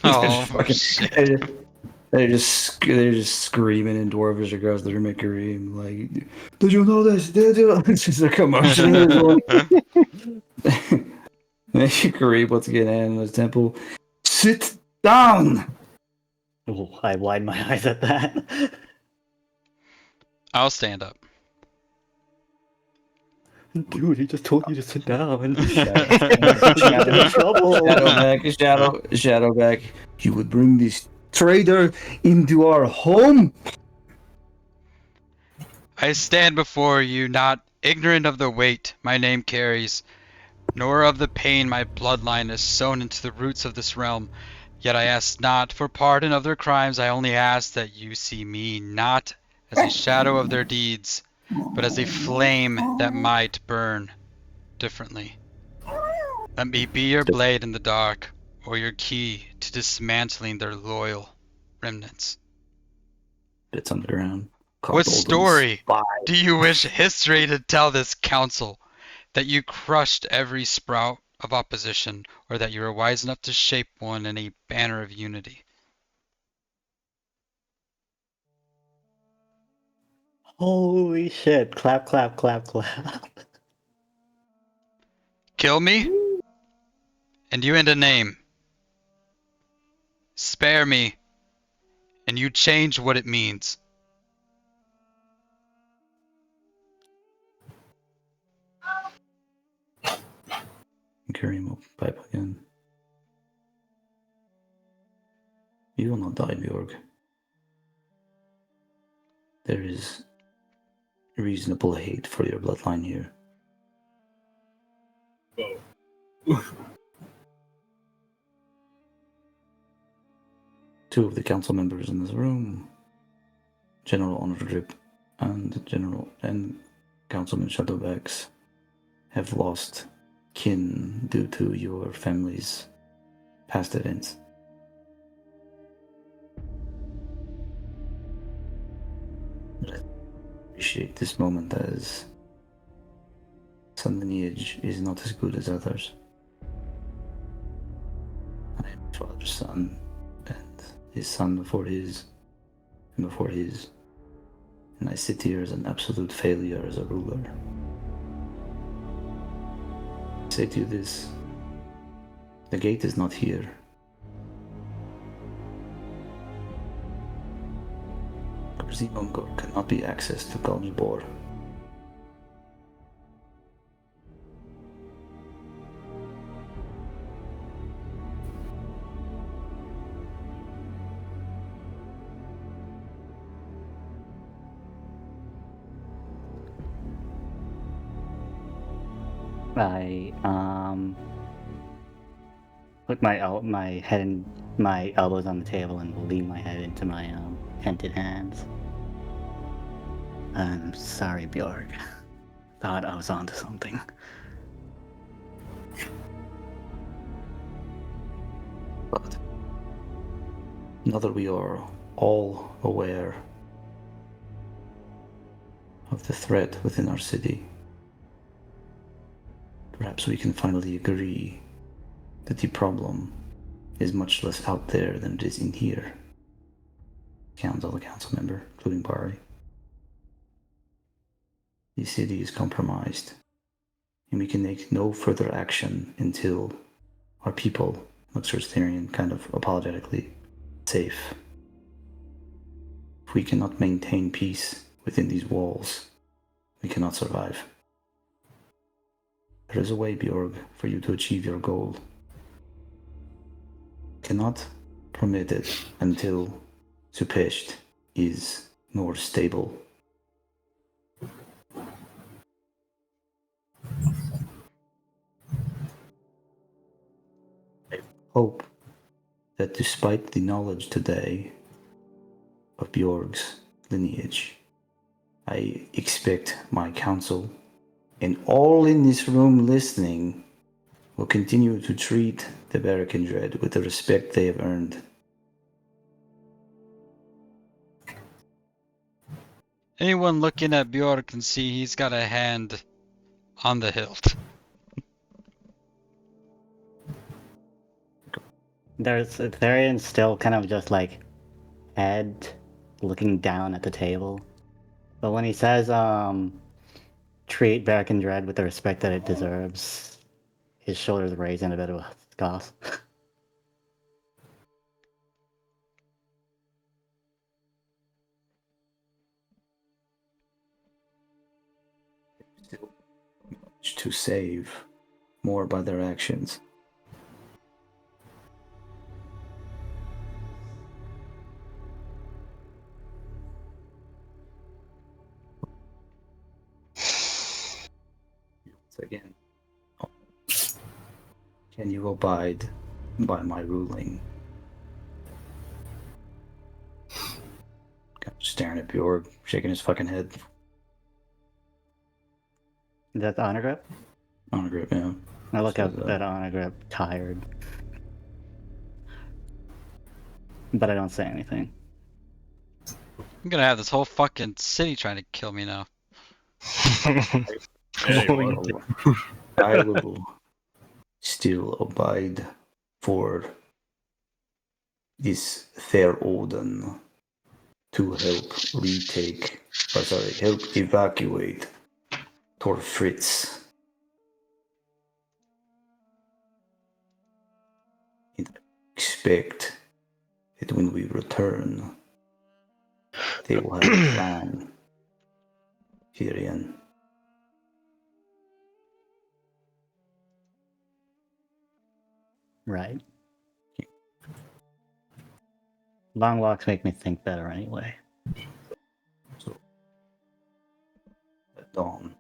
Speaker 2: Oh,
Speaker 1: Fucking-
Speaker 2: shit.
Speaker 1: they're just screaming in Dwarvish across the Mimicry, like, "Did you know this? Did you?" It's just a commotion. Mimicry once again in the temple. Sit down.
Speaker 3: Oh, I widen my eyes at that.
Speaker 2: I'll stand up.
Speaker 3: Dude, he just told you to sit down.
Speaker 1: Shadowback. You would bring this traitor into our home?
Speaker 2: I stand before you not ignorant of the weight my name carries, nor of the pain my bloodline has sown into the roots of this realm. Yet I ask not for pardon of their crimes, I only ask that you see me not as a shadow of their deeds, but as a flame that might burn differently. Let me be your blade in the dark, or your key to dismantling their loyal remnants.
Speaker 1: Bits underground.
Speaker 2: What story do you wish history to tell this council? That you crushed every sprout of opposition, or that you were wise enough to shape one in a banner of unity?
Speaker 3: Holy shit. Clap, clap, clap, clap.
Speaker 2: Kill me? And you end a name. Spare me, and you change what it means.
Speaker 1: Kareem will pipe again. You will not die, Bjorg. There is reasonable hate for your bloodline here. Two of the council members in this room, General Honor Grip and Councilman Shadowbacks, have lost kin due to your family's past events. But I appreciate this moment as some lineage is not as good as others. I am my father's son, and his son before his, and before his. And I sit here as an absolute failure as a ruler. I say to you this, the gate is not here. Zimongor cannot be accessed to Boar.
Speaker 3: I put my head and my elbows on the table and lean my head into my tented hands. I'm sorry, Bjorg. Thought I was onto something.
Speaker 1: But now that we are all aware of the threat within our city, perhaps we can finally agree that the problem is much less out there than it is in here. Council, the council member, including Bari. The city is compromised, and we can take no further action until our people, looks towards Therian kind of apologetically, safe. If we cannot maintain peace within these walls, we cannot survive. There is a way, Bjorg, for you to achieve your goal. Cannot permit it until Supesht is more stable. I hope that despite the knowledge today of Bjorg's lineage, I expect my council and all in this room listening will continue to treat the Bara'Kin Dred with the respect they have earned.
Speaker 2: Anyone looking at Bjork can see he's got a hand on the hilt.
Speaker 3: There's Therian still kind of just like head looking down at the table. But when he says treat Bara'Kin Dred with the respect that it deserves, his shoulders raise in a bit of a scoff.
Speaker 1: Still manage to save more by their actions. Again, can you abide by my ruling? Kind of staring at Bjorg, shaking his fucking head.
Speaker 3: Is that the honor grip?
Speaker 1: On a grip, yeah.
Speaker 3: I look
Speaker 1: So,
Speaker 3: up at honor grip, tired. But I don't say anything.
Speaker 2: I'm gonna have this whole fucking city trying to kill me now.
Speaker 6: Hey,
Speaker 4: Holy
Speaker 6: what?
Speaker 1: I will still abide for this fair Odin to help help evacuate Tor Fritz. And I expect that when we return, they will have a plan. Tyrion.
Speaker 3: Right. Long walks make me think better anyway.
Speaker 1: So, at dawn,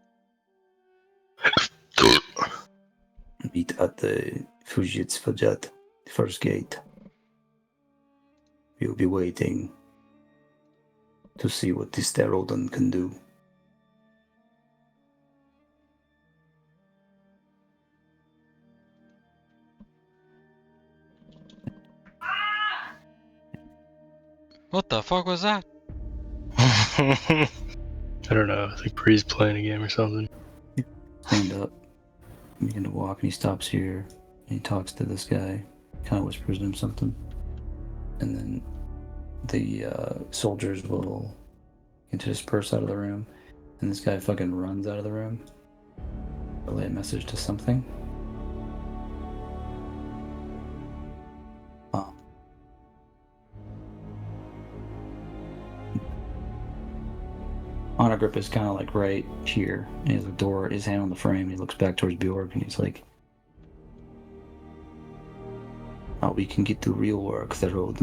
Speaker 1: meet at the Fujits Fajat, the first gate. We'll be waiting to see what this Terodon can do.
Speaker 2: What the fuck was that?
Speaker 4: I don't know. I think Bree's playing a game or something.
Speaker 1: Stand up, begin to walk, and he stops here, and he talks to this guy, kind of whispers to him something. And then the soldiers will into disperse out of the room, and this guy fucking runs out of the room, relay a message to something. Honor grip is kind of like right here. He has a door, his hand on the frame. He looks back towards Bjork, and he's like, "Oh, we can get the real work, the road."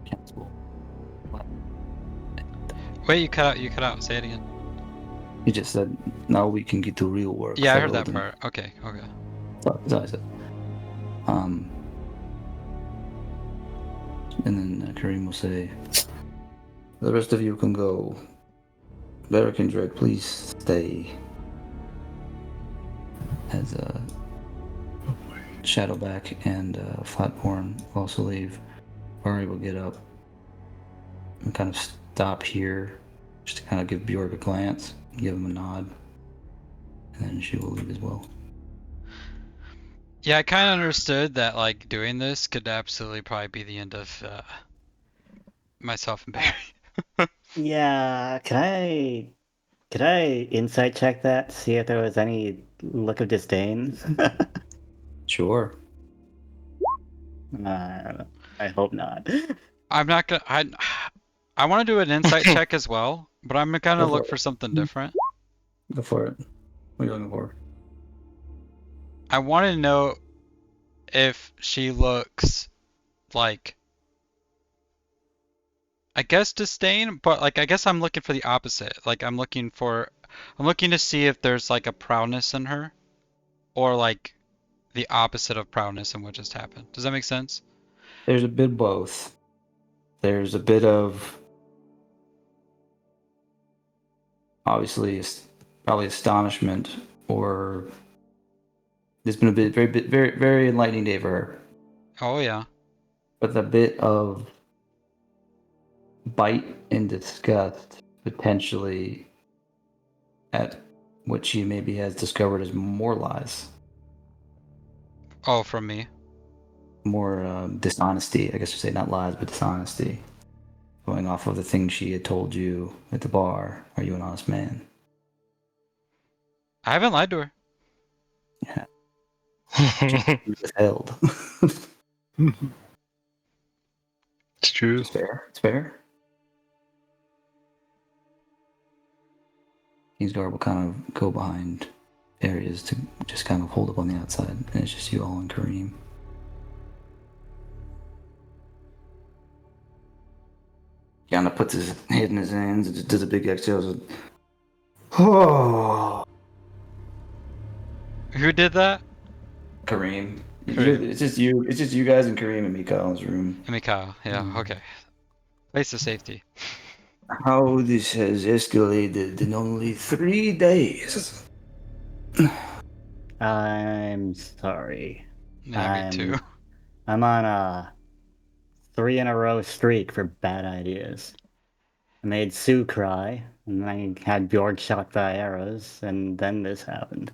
Speaker 1: Council.
Speaker 2: Wait, you cut out. Say it again.
Speaker 1: He just said, "Now we can get the real work."
Speaker 2: Yeah, I
Speaker 1: the
Speaker 2: heard that
Speaker 1: road."
Speaker 2: part. Okay.
Speaker 1: That's what I said. And then Kareem will say, "The rest of you can go. Bara'Kin Dred, please stay." As Shadowback and Flatborn will also leave. Ari will get up and kind of stop here, just to kind of give Bjork a glance, give him a nod, and then she will leave as well.
Speaker 2: Yeah, I kind of understood that like doing this could absolutely probably be the end of myself and Barry.
Speaker 3: Yeah, could I insight check that? See if there was any look of disdain?
Speaker 1: Sure.
Speaker 3: I hope not.
Speaker 2: I'm not gonna. I want to do an insight check as well, but I'm gonna
Speaker 1: Go for
Speaker 2: look
Speaker 1: it.
Speaker 2: for something different.
Speaker 1: Go for it. What are you looking for?
Speaker 2: I want to know if she looks like, I guess disdain, but like I guess I'm looking for the opposite. Like I'm looking to see if there's like a proudness in her, or like the opposite of proudness in what just happened. Does that make sense?
Speaker 1: There's a bit of both. There's a bit of obviously probably astonishment, or there's been a very enlightening day for her.
Speaker 2: Oh yeah.
Speaker 1: With a bit of bite and disgust potentially at what she maybe has discovered as more lies,
Speaker 2: Oh, from me.
Speaker 1: more dishonesty. I guess you say not lies, but dishonesty. Going off of the things she had told you at the bar. Are you an honest man?
Speaker 2: I haven't lied to her.
Speaker 1: Yeah. Withheld.
Speaker 4: It's true.
Speaker 1: It's fair. It's fair. Kingsguard will kind of go behind areas to just kind of hold up on the outside, and it's just you all and Kareem. Kind of puts his head in his hands and just does a big exhale. Oh,
Speaker 2: Who did that?
Speaker 1: Kareem.
Speaker 2: Kareem.
Speaker 1: It's just you. It's just you guys and Kareem and Mikhail's room.
Speaker 2: I mean, Kyle. Yeah. Okay. Place of safety.
Speaker 1: How this has escalated in only 3 days.
Speaker 3: I'm sorry.
Speaker 2: Yeah, me too.
Speaker 3: I'm on a 3 in a row streak for bad ideas. I made Sue cry, and I had Bjork shot by arrows, and then this happened.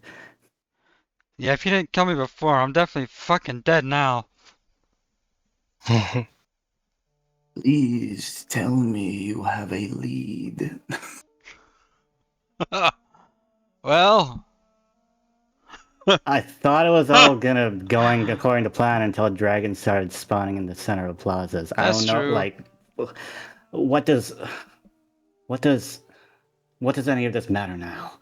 Speaker 2: Yeah, if you didn't kill me before, I'm definitely fucking dead now.
Speaker 1: Please tell me you have a lead.
Speaker 2: Well,
Speaker 3: I thought it was all going according to plan until dragons started spawning in the center of plazas. I
Speaker 2: That's
Speaker 3: don't know,
Speaker 2: true.
Speaker 3: like, what does any of this matter now?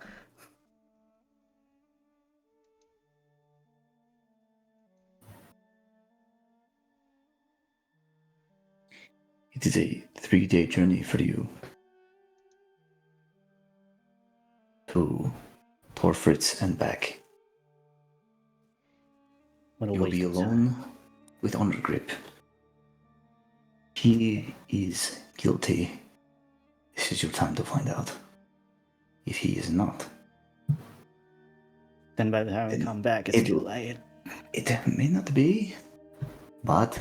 Speaker 1: It is a 3-day journey for you. To Porfritz and back.
Speaker 3: What a
Speaker 1: You'll
Speaker 3: waste
Speaker 1: be
Speaker 3: of time.
Speaker 1: alone with Undergrip. He is guilty. This is your time to find out. If he is not,
Speaker 3: Then by the time we
Speaker 1: Then
Speaker 3: come back, it's
Speaker 1: it-
Speaker 3: too late.
Speaker 1: it may not be, but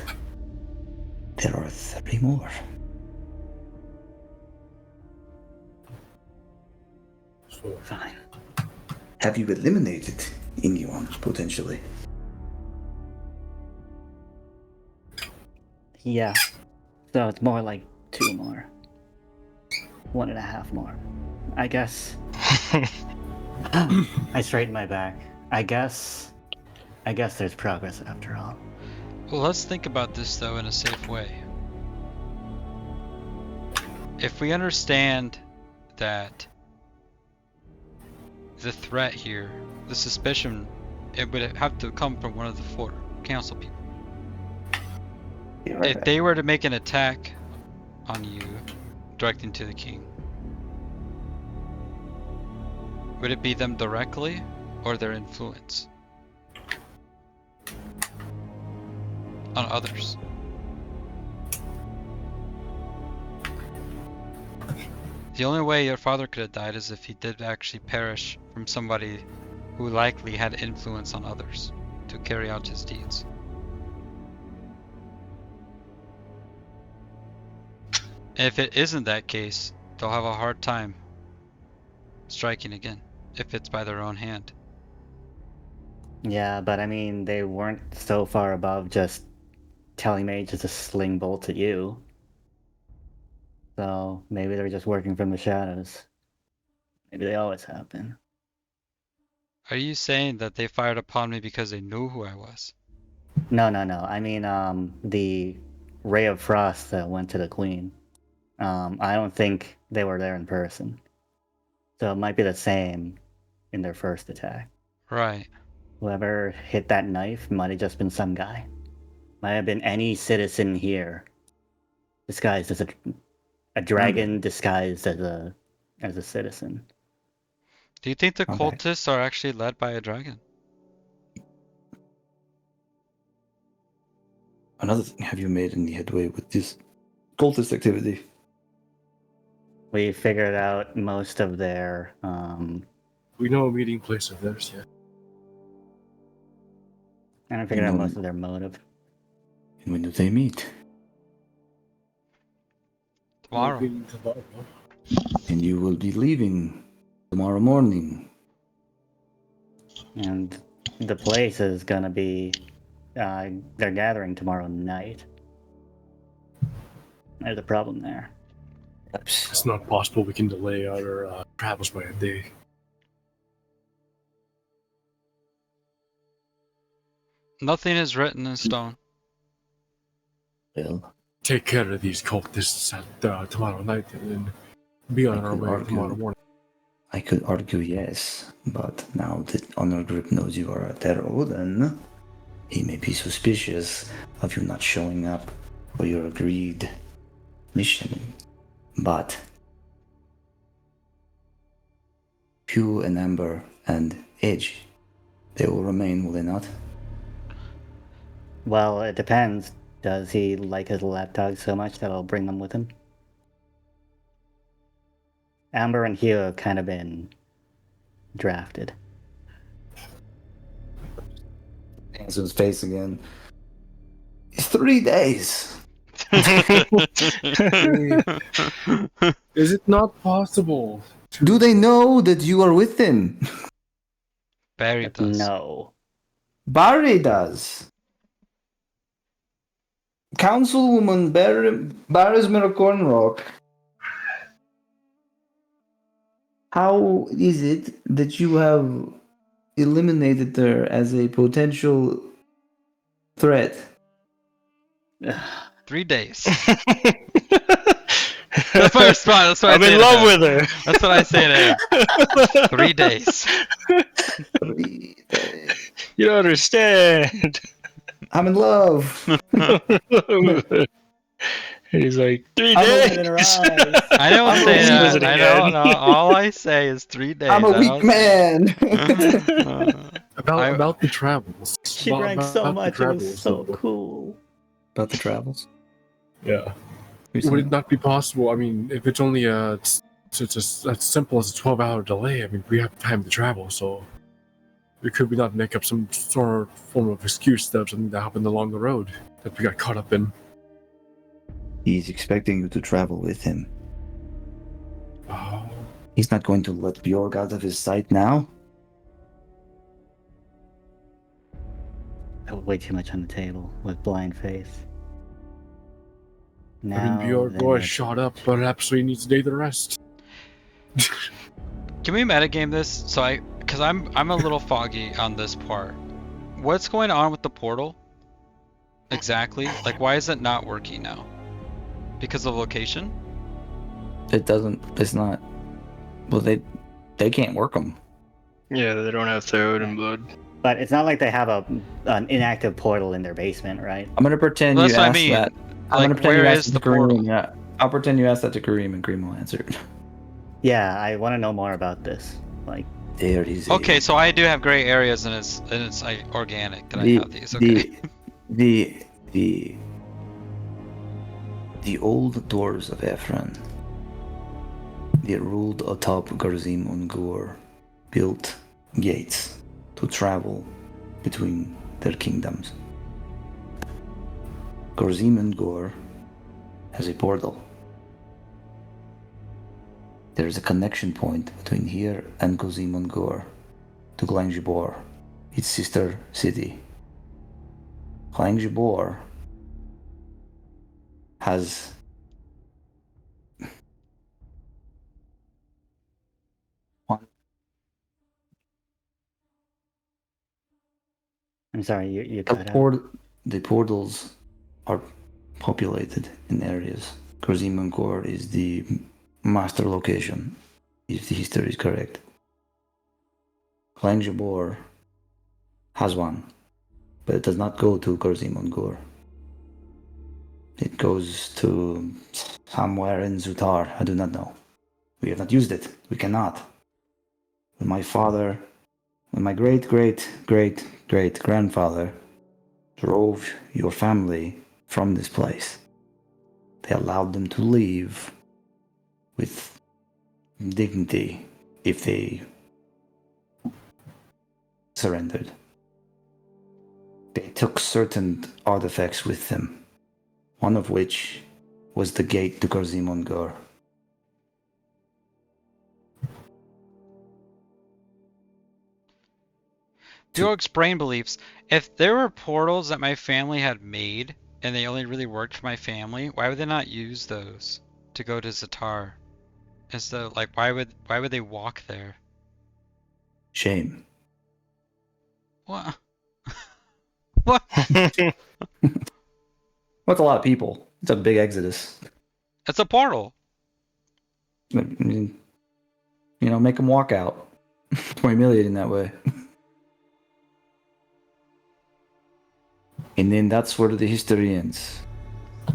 Speaker 1: there are 3 more.
Speaker 6: So,
Speaker 3: Fine.
Speaker 1: Have you eliminated anyone, potentially?
Speaker 3: Yeah. So it's more like 2 more. 1.5 more. I guess. I straightened my back. I guess there's progress after all.
Speaker 2: well, let's think about this though in a safe way. If we understand that the threat here, the suspicion, it would have to come from one of the 4 council people. If they were to make an attack on you, directing to the king, would it be them directly or their influence on others? The only way your father could have died is if he did actually perish from somebody who likely had influence on others to carry out his deeds. If it isn't that case, they'll have a hard time striking again, if it's by their own hand.
Speaker 3: Yeah, but I mean, they weren't so far above just telling mages to sling bolts at you. So maybe they're just working from the shadows. Maybe they always have been.
Speaker 2: Are you saying that they fired upon me because they knew who I was?
Speaker 3: No. I mean, the ray of frost that went to the queen. I don't think they were there in person. So it might be the same in their first attack.
Speaker 2: Right.
Speaker 3: Whoever hit that knife might have just been some guy. Might have been any citizen here, disguised as a dragon, disguised as a citizen.
Speaker 2: Do you think the
Speaker 1: Okay.
Speaker 2: cultists are actually led by a dragon?
Speaker 1: Another thing, have you made any headway with this cultist activity?
Speaker 3: We figured out most of their
Speaker 6: We know a meeting place of theirs, yeah.
Speaker 3: I figured out
Speaker 1: know-
Speaker 3: most of their motive.
Speaker 1: And when do they meet?
Speaker 2: Tomorrow.
Speaker 6: Meeting tomorrow.
Speaker 1: And you will be leaving tomorrow morning.
Speaker 3: And the place is gonna be they're gathering tomorrow night. There's a problem there.
Speaker 1: Perhaps
Speaker 6: It's not possible we can delay our travels by a day.
Speaker 2: Nothing is written in stone.
Speaker 1: well,
Speaker 6: Take care of these cultists at tomorrow night and then be on
Speaker 1: I
Speaker 6: our
Speaker 1: could
Speaker 6: way
Speaker 1: argue.
Speaker 6: tomorrow morning.
Speaker 1: I could argue yes, but now that Honor Grip knows you are a Terro, then he may be suspicious of you not showing up for your agreed mission. But Pew and Amber and Edge, they will remain, will they not?
Speaker 3: Well, it depends. Does he like his lapdog so much that I'll bring them with him? Amber and Hugh have kind of been drafted.
Speaker 1: Hands to his face again. It's 3 days.
Speaker 6: Is it not possible?
Speaker 1: Do they know that you are with them?
Speaker 2: Barry does.
Speaker 3: No.
Speaker 1: Barry does. Councilwoman Barry's Cornrock. How is it that you have eliminated her as a potential threat?
Speaker 2: 3 days. That's my response. That's what
Speaker 4: I'm
Speaker 2: I say
Speaker 4: in
Speaker 2: to
Speaker 4: love
Speaker 2: him.
Speaker 4: with her.
Speaker 2: That's what I say to him. 3 days.
Speaker 1: 3 days.
Speaker 4: You don't understand.
Speaker 1: I'm in love.
Speaker 4: And he's like, 3
Speaker 3: I'm a
Speaker 4: days.
Speaker 3: woman in her eyes.
Speaker 2: I don't
Speaker 1: I'm
Speaker 2: say
Speaker 1: a
Speaker 2: that.
Speaker 4: visit
Speaker 2: I
Speaker 4: again.
Speaker 2: don't know. All I say is 3 days.
Speaker 1: I'm a
Speaker 2: I
Speaker 1: weak
Speaker 2: don't-
Speaker 1: man.
Speaker 6: About the travels.
Speaker 3: She
Speaker 6: About-
Speaker 3: drank so
Speaker 6: about the
Speaker 3: much, it
Speaker 6: travels,
Speaker 3: was so
Speaker 6: though.
Speaker 3: cool.
Speaker 1: About the travels?
Speaker 6: Yeah. Would it not be possible? I mean, if it's only it's as simple as a 12-hour delay, I mean, we have time to travel, so could we not make up some sort of form of excuse that something that happened along the road that we got caught up in?
Speaker 1: He's expecting you to travel with him.
Speaker 6: Oh,
Speaker 1: He's not going to let Bjorg out of his sight now.
Speaker 3: I have way too much on the table with blind faith.
Speaker 6: I
Speaker 3: Now,
Speaker 6: mean, Bjorg
Speaker 3: then
Speaker 6: was
Speaker 3: it's-
Speaker 6: shot up, perhaps we need to day the rest.
Speaker 2: Can we metagame this? Because I'm a little foggy on this part. What's going on with the portal? Exactly. Like, why is it not working now? Because of location?
Speaker 1: It's not. Well, they can't work them.
Speaker 4: Yeah, they don't have throat and blood.
Speaker 3: But it's not like they have an inactive portal in their basement, right?
Speaker 1: I'm gonna pretend
Speaker 2: Well,
Speaker 1: you
Speaker 2: that's what I
Speaker 1: asked
Speaker 2: mean.
Speaker 1: that. I'm
Speaker 2: Like,
Speaker 1: gonna pretend
Speaker 2: where
Speaker 1: you
Speaker 2: is
Speaker 1: asked
Speaker 2: the
Speaker 1: to Kareem.
Speaker 2: portal?
Speaker 1: Yeah, I'll pretend you asked that to Kareem, and Kareem will answer it.
Speaker 3: Yeah, I want to know more about this. Like,
Speaker 1: There is.
Speaker 2: Okay, so I do have gray areas, and it's like organic that I have these. Okay.
Speaker 1: The old dwarves of Ephron, they ruled atop Garzim Ungur, built gates to travel between their kingdoms. Garzim Ungur has a portal. There is a connection point between here and Garzim Ungur to Glangjaal. its sister city. Glangjaal has one.
Speaker 3: I'm sorry, you
Speaker 1: The,
Speaker 3: cut out.
Speaker 1: the portals are populated in areas. Gorzimankor is the master location, if the history is correct. Glangjaal has one, but it does not go to Gorzimankor. It goes to somewhere in Zutar. I do not know. We have not used it. We cannot. When my great-great-great-great-grandfather drove your family from this place, they allowed them to leave with dignity if they surrendered. They took certain artifacts with them, one of which was the gate to Gorzimankor.
Speaker 2: Duo's brain beliefs. If there were portals that my family had made and they only really worked for my family, why would they not use those to go to Zatar? Instead of, like, why would they walk there?
Speaker 1: Shame.
Speaker 2: What? What?
Speaker 1: What's a lot of people? It's a big exodus.
Speaker 2: It's a portal.
Speaker 1: I mean, make them walk out. It's more humiliating that way. And then that's where the history ends.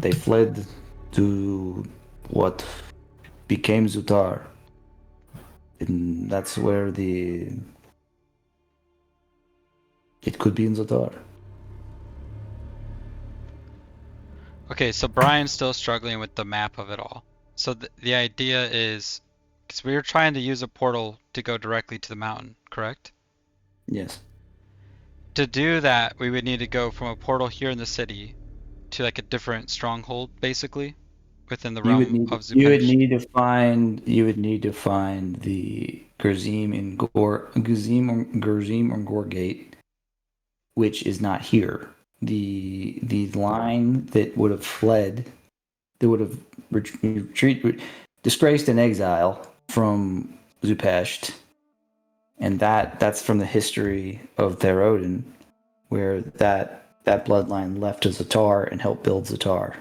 Speaker 1: They fled to what became Zutar. And that's where it could be in Zutar.
Speaker 2: Okay, so Brian's still struggling with the map of it all. So the idea is, because we were trying to use a portal to go directly to the mountain, correct?
Speaker 1: Yes.
Speaker 2: To do that, we would need to go from a portal here in the city to like a different stronghold, basically, within the realm of Zupesh.
Speaker 1: You would need to find the Gerzim or Gore Gate, which is not here. The line that would have fled, that would have disgraced in exile from Zupesht, and that's from the history of Theroden, where that bloodline left to Zatar and helped build Zatar.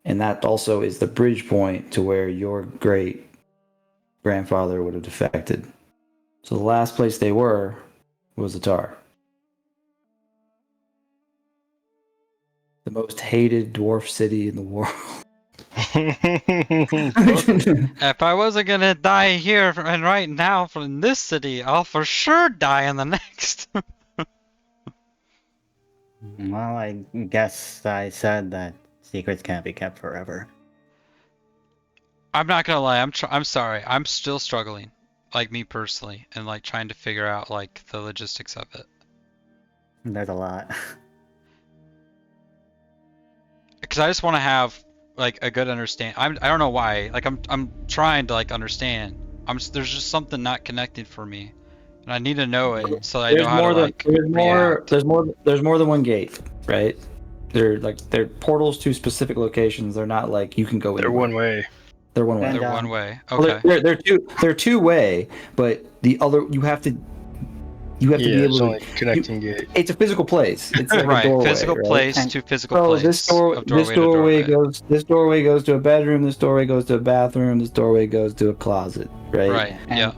Speaker 1: And that also is the bridge point to where your great grandfather would have defected. So the last place they were was Zatar. The most hated dwarf city in the world.
Speaker 2: If I wasn't gonna die here and right now from this city, I'll for sure die in the next.
Speaker 3: Well, I guess I said that secrets can't be kept forever.
Speaker 2: I'm not gonna lie, I'm sorry. I'm still struggling, like me personally, and like trying to figure out like the logistics of it.
Speaker 3: There's a lot.
Speaker 2: Because I just want to have like a good understand. I don't know why. Like I'm trying to like understand. There's just something not connecting for me, and I need to know it so I know how to like react.
Speaker 1: There's more than one gate, right? They're portals to specific locations. They're not like you can go in.
Speaker 4: They're one way.
Speaker 1: They're one way.
Speaker 3: And,
Speaker 2: They're one way.
Speaker 1: Well,
Speaker 2: Okay.
Speaker 1: they're two way, but the other you have to be able
Speaker 4: it's
Speaker 1: to.
Speaker 4: only connecting gate.
Speaker 1: It's a physical place. It's like
Speaker 2: Right.
Speaker 1: a doorway,
Speaker 2: Physical
Speaker 1: right?
Speaker 2: place
Speaker 1: And
Speaker 2: to physical
Speaker 1: so
Speaker 2: place.
Speaker 1: this
Speaker 2: of doorway
Speaker 1: doorway
Speaker 2: to doorway.
Speaker 1: this doorway goes to a bedroom. This doorway goes to a bathroom. This doorway goes to a closet. Right.
Speaker 2: Right.
Speaker 3: And
Speaker 2: Yeah.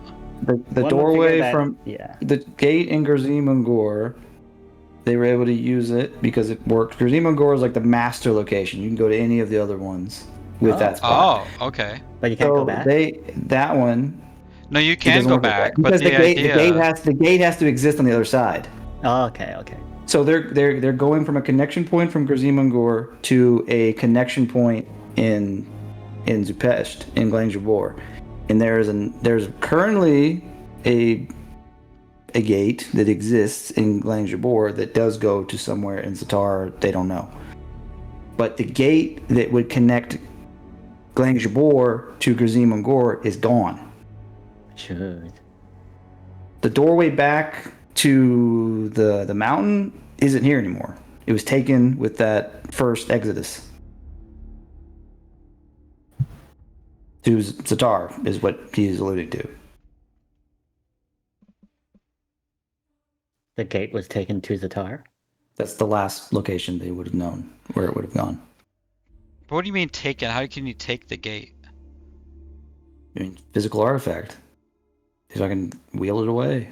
Speaker 1: The
Speaker 3: one would
Speaker 1: doorway
Speaker 3: figure that-
Speaker 1: from
Speaker 3: yeah.
Speaker 1: the gate in Gorzimankor, they were able to use it because it worked. Gorzimankor is like the master location. You can go to any of the other ones with that spot.
Speaker 2: Oh. Okay.
Speaker 3: But you can't
Speaker 1: So
Speaker 3: go back.
Speaker 1: that one.
Speaker 2: No, you
Speaker 1: it
Speaker 2: can
Speaker 1: doesn't
Speaker 2: go
Speaker 1: work like
Speaker 2: back,
Speaker 1: that.
Speaker 2: but
Speaker 1: Because
Speaker 2: the idea.
Speaker 1: the gate has to exist on the other side.
Speaker 3: Oh, okay.
Speaker 1: So they're going from a connection point from Gorzimankor to a connection point in Zupesht in Glangjaal, and there's currently a gate that exists in Glangjaal that does go to somewhere in Zatar. They don't know, but the gate that would connect Glangjaal to Gorzimankor is gone.
Speaker 3: Should.
Speaker 1: The doorway back to the mountain isn't here anymore. It was taken with that first exodus. To Zatar is what he's alluding to.
Speaker 3: The gate was taken to Zatar.
Speaker 1: That's the last location they would have known where it would have gone.
Speaker 2: But what do you mean taken? How can you take the gate?
Speaker 1: I mean, physical artifact. If I can wheel it away.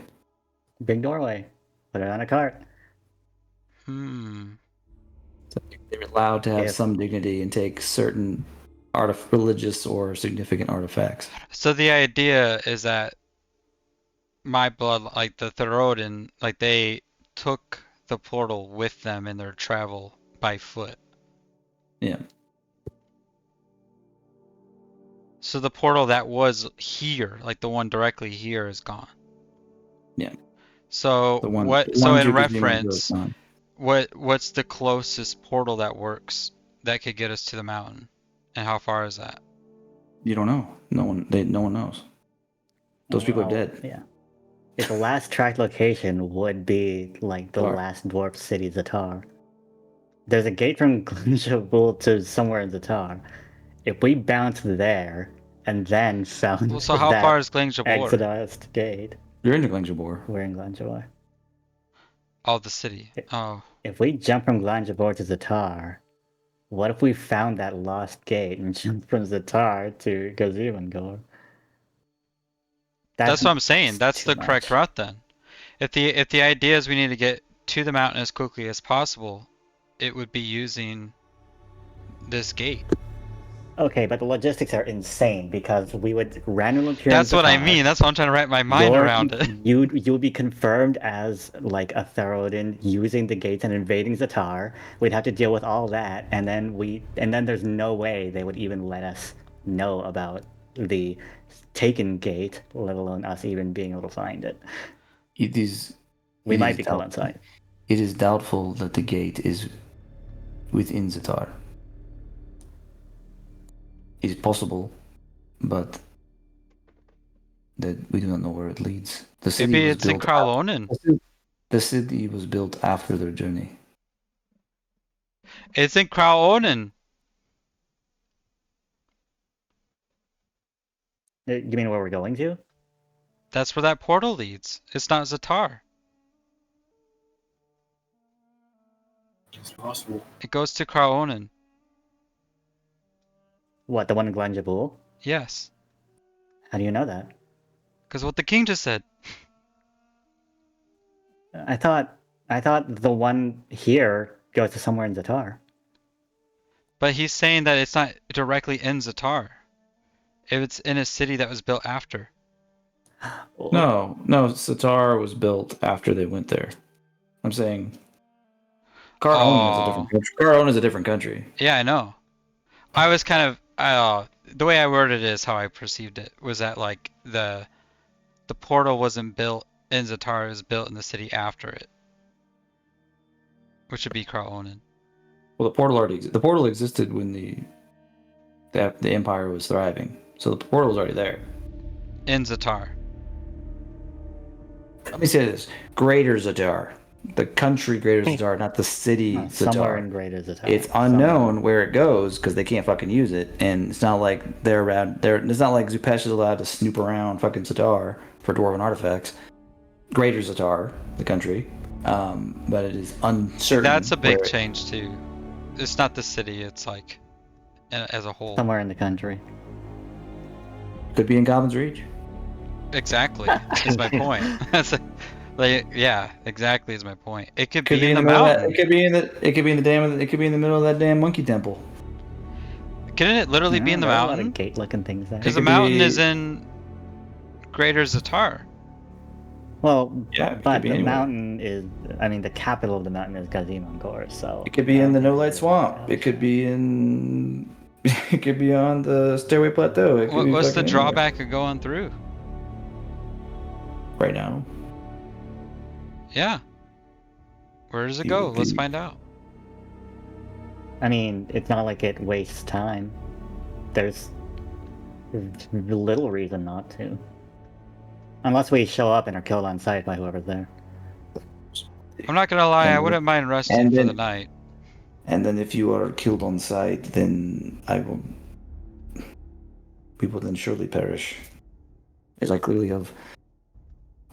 Speaker 3: Big doorway. Put it on a cart.
Speaker 1: So they're allowed to have
Speaker 3: If-
Speaker 1: some dignity and take certain religious or significant artifacts.
Speaker 2: So the idea is that my blood, like the Thorodin, like they took the portal with them in their travel by foot.
Speaker 1: Yeah.
Speaker 2: So the portal that was here, like the one directly here, is gone.
Speaker 1: Yeah.
Speaker 2: So
Speaker 1: The one,
Speaker 2: what?
Speaker 1: the
Speaker 2: So
Speaker 1: one
Speaker 2: in
Speaker 1: Jupiter's being
Speaker 2: reference,
Speaker 1: built on.
Speaker 2: what's the closest portal that works that could get us to the mountain, and how far is that?
Speaker 1: You don't know. No one knows. Those people are
Speaker 3: Well,
Speaker 1: dead.
Speaker 3: Yeah. If the last tracked location would be like the
Speaker 1: Zatar.
Speaker 3: last dwarf city, Zatar. There's a gate from Glangjaal to somewhere in Zatar. If we bounced there and then found
Speaker 2: Well, so how
Speaker 3: that
Speaker 2: far is Glangjaal?
Speaker 3: Exodus gate,
Speaker 1: You're in Glangjaal.
Speaker 3: we're in Glangjaal.
Speaker 2: Oh, the city.
Speaker 3: Yeah.
Speaker 2: Oh,
Speaker 3: If we jump from Glangjaal to Zatar, what if we found that lost gate and jumped from Zatar to Gazimangor?
Speaker 2: that's what I'm saying. That's
Speaker 3: too
Speaker 2: the correct
Speaker 3: much.
Speaker 2: route then. If the idea is we need to get to the mountain as quickly as possible, it would be using this gate.
Speaker 3: Okay, but the logistics are insane because we would randomly appear.
Speaker 2: That's
Speaker 3: in
Speaker 2: what I
Speaker 3: Zatar.
Speaker 2: mean. That's why I'm trying to wrap my mind around it.
Speaker 3: You would be confirmed as like a Therodin using the gates and invading Zatar. We'd have to deal with all that, and then there's no way they would even let us know about the taken gate, let alone us even being able to find it. We might be caught inside.
Speaker 1: It is doubtful that the gate is within Zatar. It is possible, but that we do not know where it leads. The city
Speaker 2: Maybe
Speaker 1: was
Speaker 2: it's in
Speaker 1: built
Speaker 2: Kralonen.
Speaker 1: The city was built after their journey.
Speaker 2: It's in Kralonen.
Speaker 3: You mean where we're going to?
Speaker 2: That's where that portal leads. It's not Zatar.
Speaker 6: It's possible.
Speaker 2: It goes to Kralonen.
Speaker 3: What, the one in Glangjaal?
Speaker 2: Yes.
Speaker 3: How do you know that?
Speaker 2: Because what the king just said.
Speaker 3: I thought the one here goes to somewhere in Zatar.
Speaker 2: But he's saying that it's not directly in Zatar. It's in a city that was built after.
Speaker 1: No, Zatar was built after they went there. I'm saying Karaon is a different country. Karaon is a different country.
Speaker 2: Yeah, I know. I was kind of the way I worded it is how I perceived it was that like the portal wasn't built in Zatar, it was built in the city after it, which would be Kralonen.
Speaker 1: Well, the portal existed when the empire was thriving, so the portal was already there.
Speaker 2: In Zatar.
Speaker 1: Let me say this: Greater Zatar, the country Greater Zatar, not the city Zatar.
Speaker 3: Somewhere in Greater Zatar.
Speaker 1: It's unknown where it goes because they can't fucking use it, and it's not like they're around. It's not like Zupesh is allowed to snoop around fucking Zatar for dwarven artifacts. Greater Zatar, the country, but it is uncertain.
Speaker 2: That's a big
Speaker 1: where
Speaker 2: change too. It's not the city, it's like as a whole.
Speaker 3: Somewhere in the country.
Speaker 1: it could be in Goblin's Reach.
Speaker 2: Exactly, is my point. That's like, yeah, exactly is my point. It could
Speaker 1: Could
Speaker 2: be in the
Speaker 1: middle of that-
Speaker 2: mountain.
Speaker 1: It could be in the middle of that damn monkey temple.
Speaker 2: Couldn't it literally be in the
Speaker 3: There are a lot
Speaker 2: mountain?
Speaker 3: of gate-looking things there.
Speaker 2: Because
Speaker 1: It
Speaker 2: the
Speaker 1: could
Speaker 2: mountain
Speaker 1: be-
Speaker 2: is in Greater Zatar.
Speaker 3: Well,
Speaker 1: Yeah, it could
Speaker 3: but
Speaker 1: be
Speaker 3: the
Speaker 1: anywhere.
Speaker 3: mountain is, I mean, the capital of the mountain is Gazimangor, so...
Speaker 1: It could be in the No Light Swamp. It could be in. It could be on the Stairway Plateau. It could be
Speaker 2: What's the
Speaker 1: fucking anywhere.
Speaker 2: drawback of going through?
Speaker 1: Right now?
Speaker 2: Yeah. Where does it
Speaker 1: You
Speaker 2: go?
Speaker 1: would
Speaker 2: Let's
Speaker 1: be-
Speaker 2: find out.
Speaker 3: I mean, it's not like it wastes time. There's little reason not to. Unless we show up and are killed on sight by whoever's there.
Speaker 2: I'm not gonna lie, I
Speaker 1: And-
Speaker 2: wouldn't mind resting
Speaker 1: and
Speaker 2: for the
Speaker 1: then-
Speaker 2: night.
Speaker 1: And then if you are killed on sight, then we will then surely perish. As I clearly have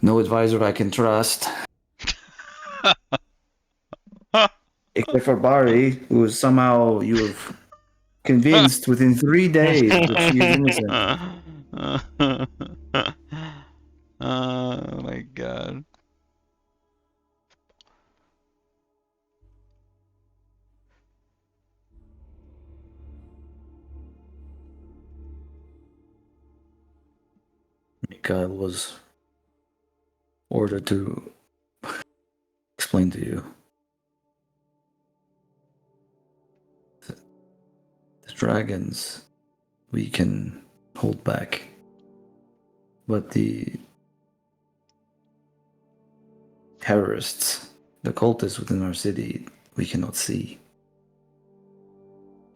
Speaker 1: no advisor I can trust. Except for Bari, who somehow you have convinced within 3 days that she is innocent.
Speaker 2: Oh my god.
Speaker 1: Mikhail was ordered to explain to you. The dragons we can hold back, but the terrorists, the cultists within our city, we cannot see.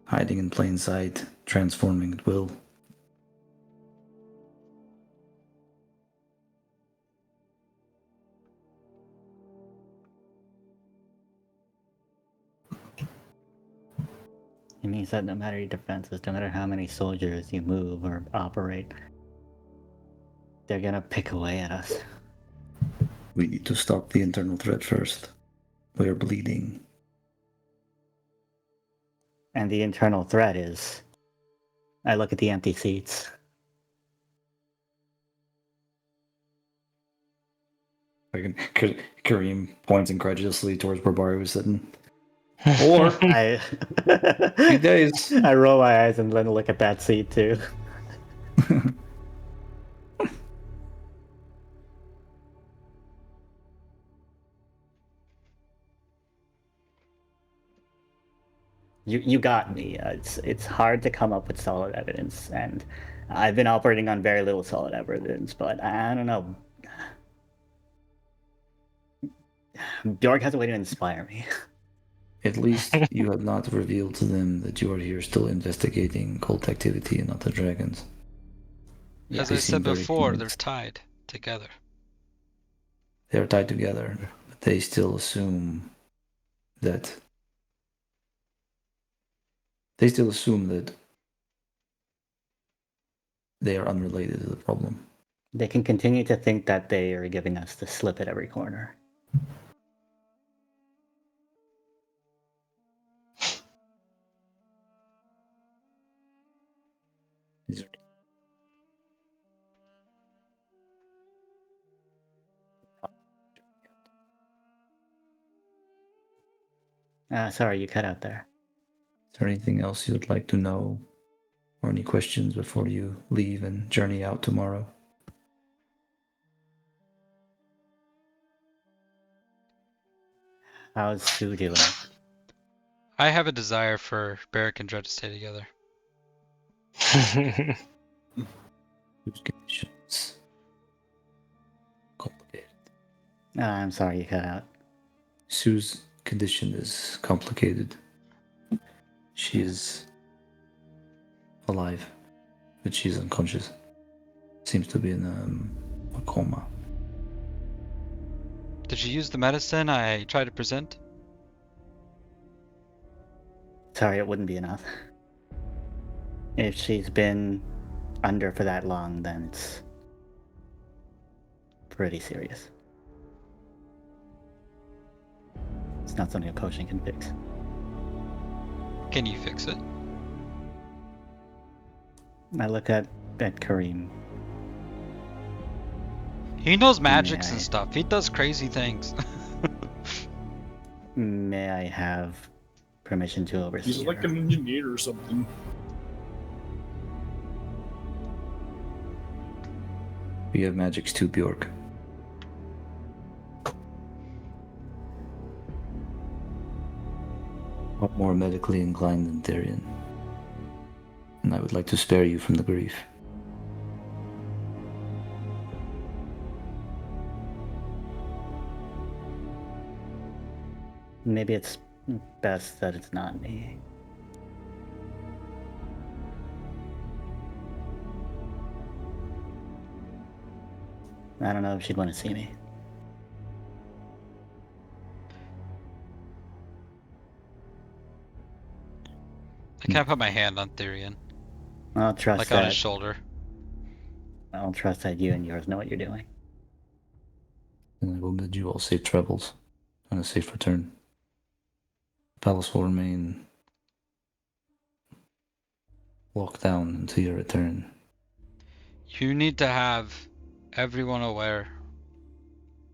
Speaker 1: Hiding in plain sight, transforming at will.
Speaker 3: It means that no matter your defenses, no matter how many soldiers you move or operate, they're gonna pick away at us.
Speaker 1: We need to stop the internal threat first. We are bleeding.
Speaker 3: And the internal threat is, I look at the empty seats.
Speaker 1: Kareem points incredulously towards where Barry was sitting. Or
Speaker 3: I
Speaker 1: 3 days.
Speaker 3: I roll my eyes and then look at that seat too. You got me. It's hard to come up with solid evidence, and I've been operating on very little solid evidence. But I don't know. Bjork has a way to inspire me.
Speaker 1: At least you have not revealed to them that you are here still investigating cult activity and not the dragons.
Speaker 2: As
Speaker 1: They
Speaker 2: I
Speaker 1: seem
Speaker 2: said
Speaker 1: very
Speaker 2: before, they're
Speaker 1: convinced.
Speaker 2: tied together.
Speaker 1: They are tied together, but they still assume that they are unrelated to the problem.
Speaker 3: They can continue to think that they are giving us the slip at every corner.
Speaker 1: These are-
Speaker 3: Sorry, you cut out there.
Speaker 1: Is there anything else you would like to know, or any questions before you leave and journey out tomorrow?
Speaker 3: How's Sue doing?
Speaker 2: I have a desire for Barrack and Dred to stay together.
Speaker 1: Whose conditions? Complicated.
Speaker 3: I'm sorry, you cut out.
Speaker 1: Sue's condition is complicated. She is alive, but she's unconscious. Seems to be in a coma.
Speaker 2: Did you use the medicine I tried to present?
Speaker 3: Sorry, it wouldn't be enough. If she's been under for that long, then it's pretty serious. It's not something a potion can fix.
Speaker 2: Can you fix it?
Speaker 3: I look at Kareem.
Speaker 2: He knows magics
Speaker 3: May
Speaker 2: and
Speaker 3: I-
Speaker 2: stuff. He does crazy things.
Speaker 3: May I have permission to oversee
Speaker 6: He's like
Speaker 3: her?
Speaker 6: an engineer or something.
Speaker 1: We have magics too, Bjork. What more medically inclined than Therian? And I would like to spare you from the grief.
Speaker 3: Maybe it's best that it's not me. I don't know if she'd want to see me.
Speaker 2: I can't put my hand on Therian,
Speaker 3: I'll trust
Speaker 2: like on his
Speaker 3: that.
Speaker 2: shoulder.
Speaker 3: I'll trust that you and yours know what you're doing.
Speaker 1: And I will bid you all safe travels and a safe return. The palace will remain locked down until your return.
Speaker 2: You need to have everyone aware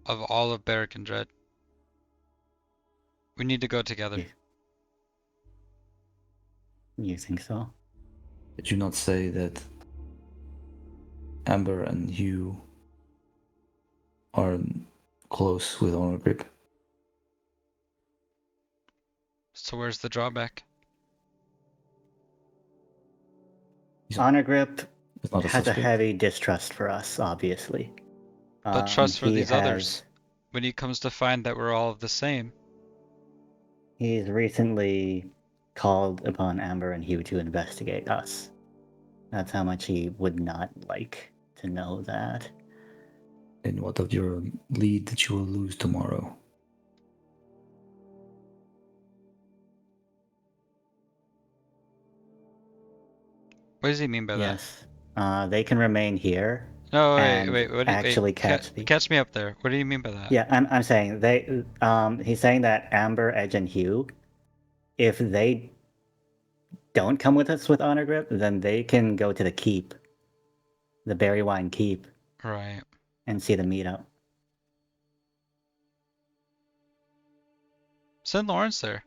Speaker 2: of all of Bara'Kin Dred. We need to go together.
Speaker 3: You think so?
Speaker 1: Did you not say that Amber and you are close with Honor Grip?
Speaker 2: So where's the drawback?
Speaker 3: Honor Grip
Speaker 1: It's not a
Speaker 3: has a
Speaker 1: suspect.
Speaker 3: heavy distrust for us, obviously.
Speaker 2: But trust for
Speaker 3: he
Speaker 2: these
Speaker 3: has-
Speaker 2: others. When he comes to find that we're all the same.
Speaker 3: He's recently called upon Amber and Hugh to investigate us. That's how much he would not like to know that.
Speaker 1: And what of your lead that you will lose tomorrow?
Speaker 2: What does he mean by
Speaker 3: Yes. They can remain here.
Speaker 2: that? No,
Speaker 3: and
Speaker 2: wait. What do you
Speaker 3: actually
Speaker 2: catch me up there? What do you mean by that?
Speaker 3: Yeah, I'm saying they. He's saying that Amber, Edge, and Hugh, if they don't come with us with Honor Grip, then they can go to the keep, the Berrywine Keep,
Speaker 2: Right.
Speaker 3: and see the meetup.
Speaker 2: Send Lawrence there.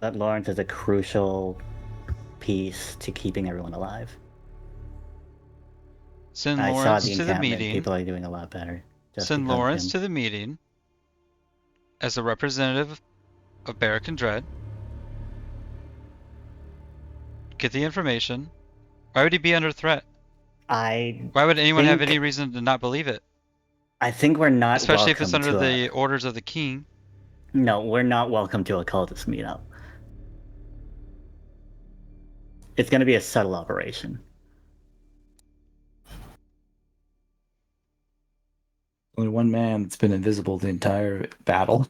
Speaker 3: That Lawrence is a crucial piece to keeping everyone alive.
Speaker 2: Send
Speaker 3: I saw
Speaker 2: Lawrence
Speaker 3: the
Speaker 2: to the
Speaker 3: encampment.
Speaker 2: meeting.
Speaker 3: People are doing a lot better.
Speaker 2: Send Lawrence to the meeting as a representative of Bara'Kin Dred. Get the information. Why would he be under threat? Why would anyone have any reason to not believe it?
Speaker 3: I think we're not
Speaker 2: Especially if it's
Speaker 3: welcome
Speaker 2: under
Speaker 3: to
Speaker 2: the orders of the king.
Speaker 3: No, we're not welcome to a cultist meetup. It's going to be a subtle operation.
Speaker 1: Only one man that's been invisible the entire battle.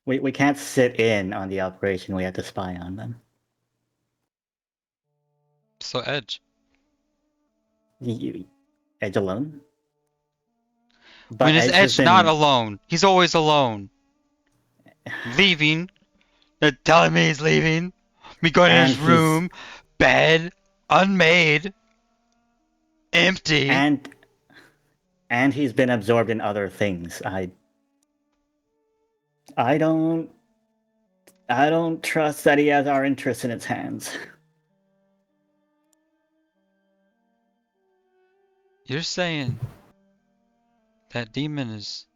Speaker 3: We can't sit in on the operation. We have to spy on them.
Speaker 2: So Edge.
Speaker 3: Edge alone?
Speaker 2: When is
Speaker 3: Edge
Speaker 2: Edge
Speaker 3: has been-
Speaker 2: not alone? He's always alone. Leaving. They're telling me he's leaving. Me going in
Speaker 3: And
Speaker 2: his room. Bed. Unmade. Empty.
Speaker 3: And he's been absorbed in other things. I don't trust that he has our interests in his hands.
Speaker 2: You're saying that demon is...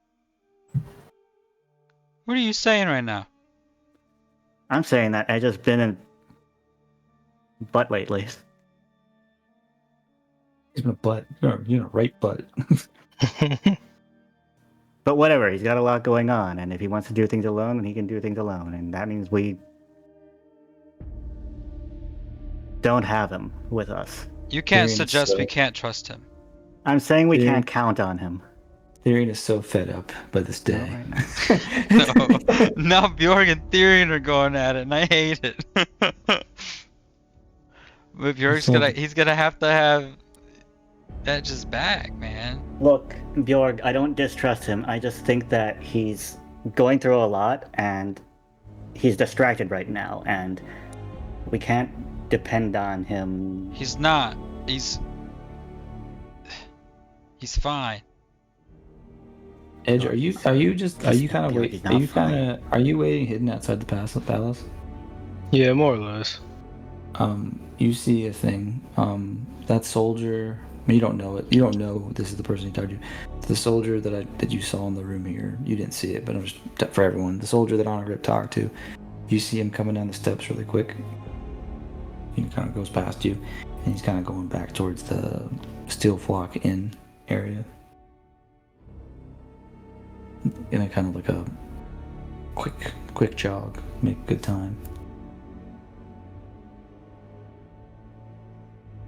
Speaker 2: What are you saying right now?
Speaker 3: I'm saying that Edge has been in butt lately.
Speaker 1: He's been a butt. Right butt.
Speaker 3: But whatever, he's got a lot going on, and if he wants to do things alone, then he can do things alone, and that means we don't have him with us.
Speaker 2: You can't
Speaker 1: Tyrion,
Speaker 2: suggest
Speaker 1: so-
Speaker 2: we can't trust him.
Speaker 3: I'm saying we
Speaker 1: Yeah.
Speaker 3: can't count on him.
Speaker 1: Tyrion is so fed up by this day.
Speaker 3: Right now.
Speaker 2: Now Bjorn and Therion are going at it, and I hate it. But Bjorn's he's gonna have to have Edge's back, man.
Speaker 3: Look, Bjorg, I don't distrust him. I just think that he's going through a lot, and he's distracted right now, and we can't depend on him.
Speaker 2: He's not. He's fine.
Speaker 1: Edge, are you kind of
Speaker 3: Bjorg, he's not
Speaker 1: are you waiting hidden outside the palace?
Speaker 4: Yeah, more or less.
Speaker 1: You see a thing. That soldier. You don't know it. You don't know this is the person who talked to you. The soldier that you saw in the room here. You didn't see it, but I'm just for everyone. The soldier that Honor Grip talked to. You see him coming down the steps really quick. He kind of goes past you, and he's kind of going back towards the Steel Flock Inn area. In a kind of like a quick jog, make good time.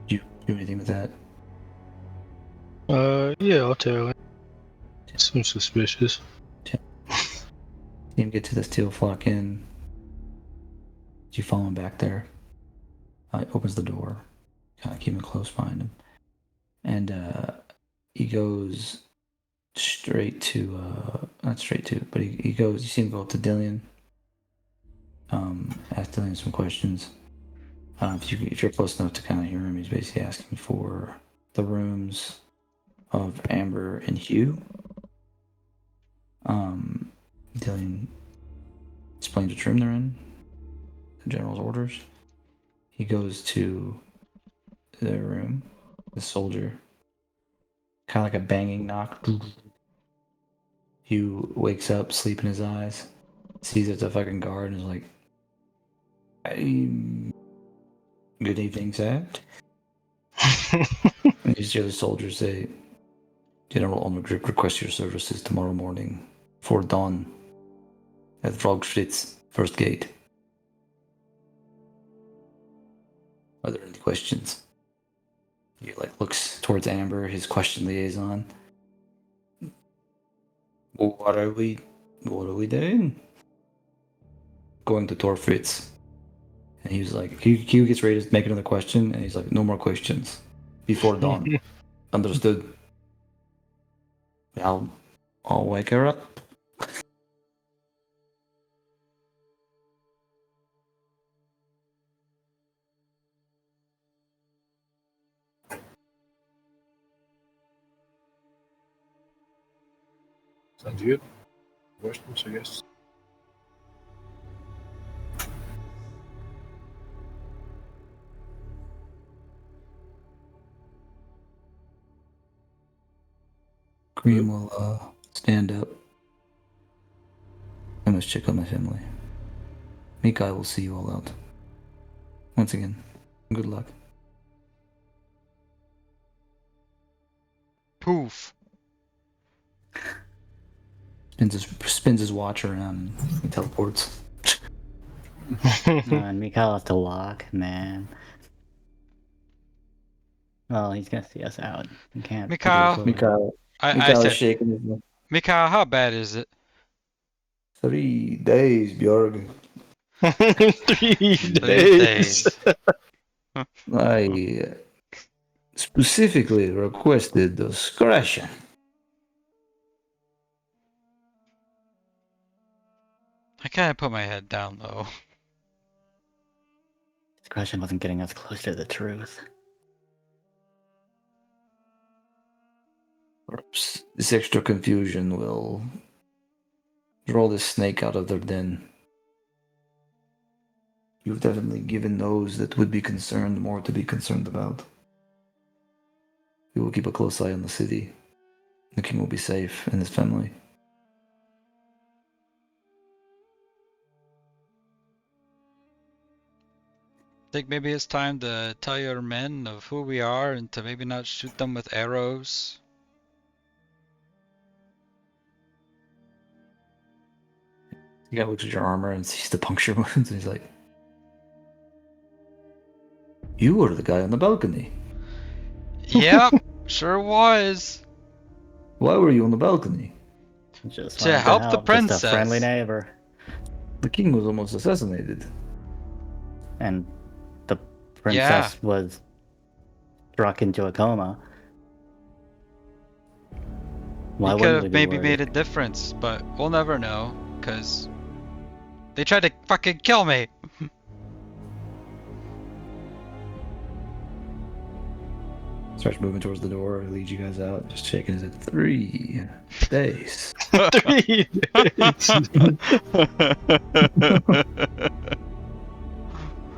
Speaker 1: Do you do anything with that?
Speaker 4: Yeah, I'll tell him. Seems suspicious.
Speaker 1: See him get to the Steel Flock Inn. You follow him back there. He opens the door. Kind of keeping close behind him. And he goes straight to, not straight to, but he goes, you see him go up to Dillian. Ask Dillian some questions. If you're close enough to kind of hear him, he's basically asking for the rooms of Amber and Hugh. Dillian explains which room they're in, the general's orders. He goes to their room, the soldier, kind of like a banging knock. Hugh wakes up, sleep in his eyes, sees it's a fucking guard, and is like, good evening, sir. And these other soldiers say, General Olmegrick requests your services tomorrow morning for dawn at Frogschwitz, first gate. Are there any questions? He looks towards Amber, his question liaison. What are we doing? Going to Torfritz. And he was like, Q gets ready to make another question, and he's like, no more questions. Before dawn. Understood. I'll wake her up.
Speaker 6: Sounds good. Questions, I guess.
Speaker 1: Green will stand up. I must check on my family. Mikai will see you all out. Once again, good luck.
Speaker 2: Poof.
Speaker 1: Spins his watch around and teleports.
Speaker 3: And Mikhail has to walk, man. Well, he's gonna see us out. He can't.
Speaker 2: Mikhail.
Speaker 1: Mikhail
Speaker 2: I
Speaker 1: is
Speaker 2: said,
Speaker 1: shaking his head.
Speaker 2: Mikhail, how bad is it?
Speaker 1: 3 days, Bjorg.
Speaker 4: 3 days.
Speaker 1: I specifically requested discretion.
Speaker 2: I kind of put my head down, though.
Speaker 3: Discretion wasn't getting us closer to the truth.
Speaker 1: Perhaps this extra confusion will draw this snake out of their den. You've definitely given those that would be concerned more to be concerned about. We will keep a close eye on the city. The king will be safe and his family.
Speaker 2: Think maybe it's time to tell your men of who we are and to maybe not shoot them with arrows.
Speaker 1: The guy looks at your armor and sees the puncture wounds and he's like, you were the guy on the balcony.
Speaker 2: Yep, sure was.
Speaker 1: Why were you on the balcony?
Speaker 3: Just
Speaker 2: To
Speaker 3: wanted
Speaker 2: help the
Speaker 3: just a
Speaker 2: princess.
Speaker 3: friendly neighbor.
Speaker 1: The king was almost assassinated.
Speaker 3: And the princess was struck into a coma. Why
Speaker 2: You could
Speaker 3: wouldn't we
Speaker 2: have
Speaker 3: be
Speaker 2: maybe
Speaker 3: worried?
Speaker 2: made a difference, but we'll never know, because they tried to fucking kill me.
Speaker 1: Starts moving towards the door, leads you guys out, just shaking his head. 3 days.
Speaker 4: 3 days.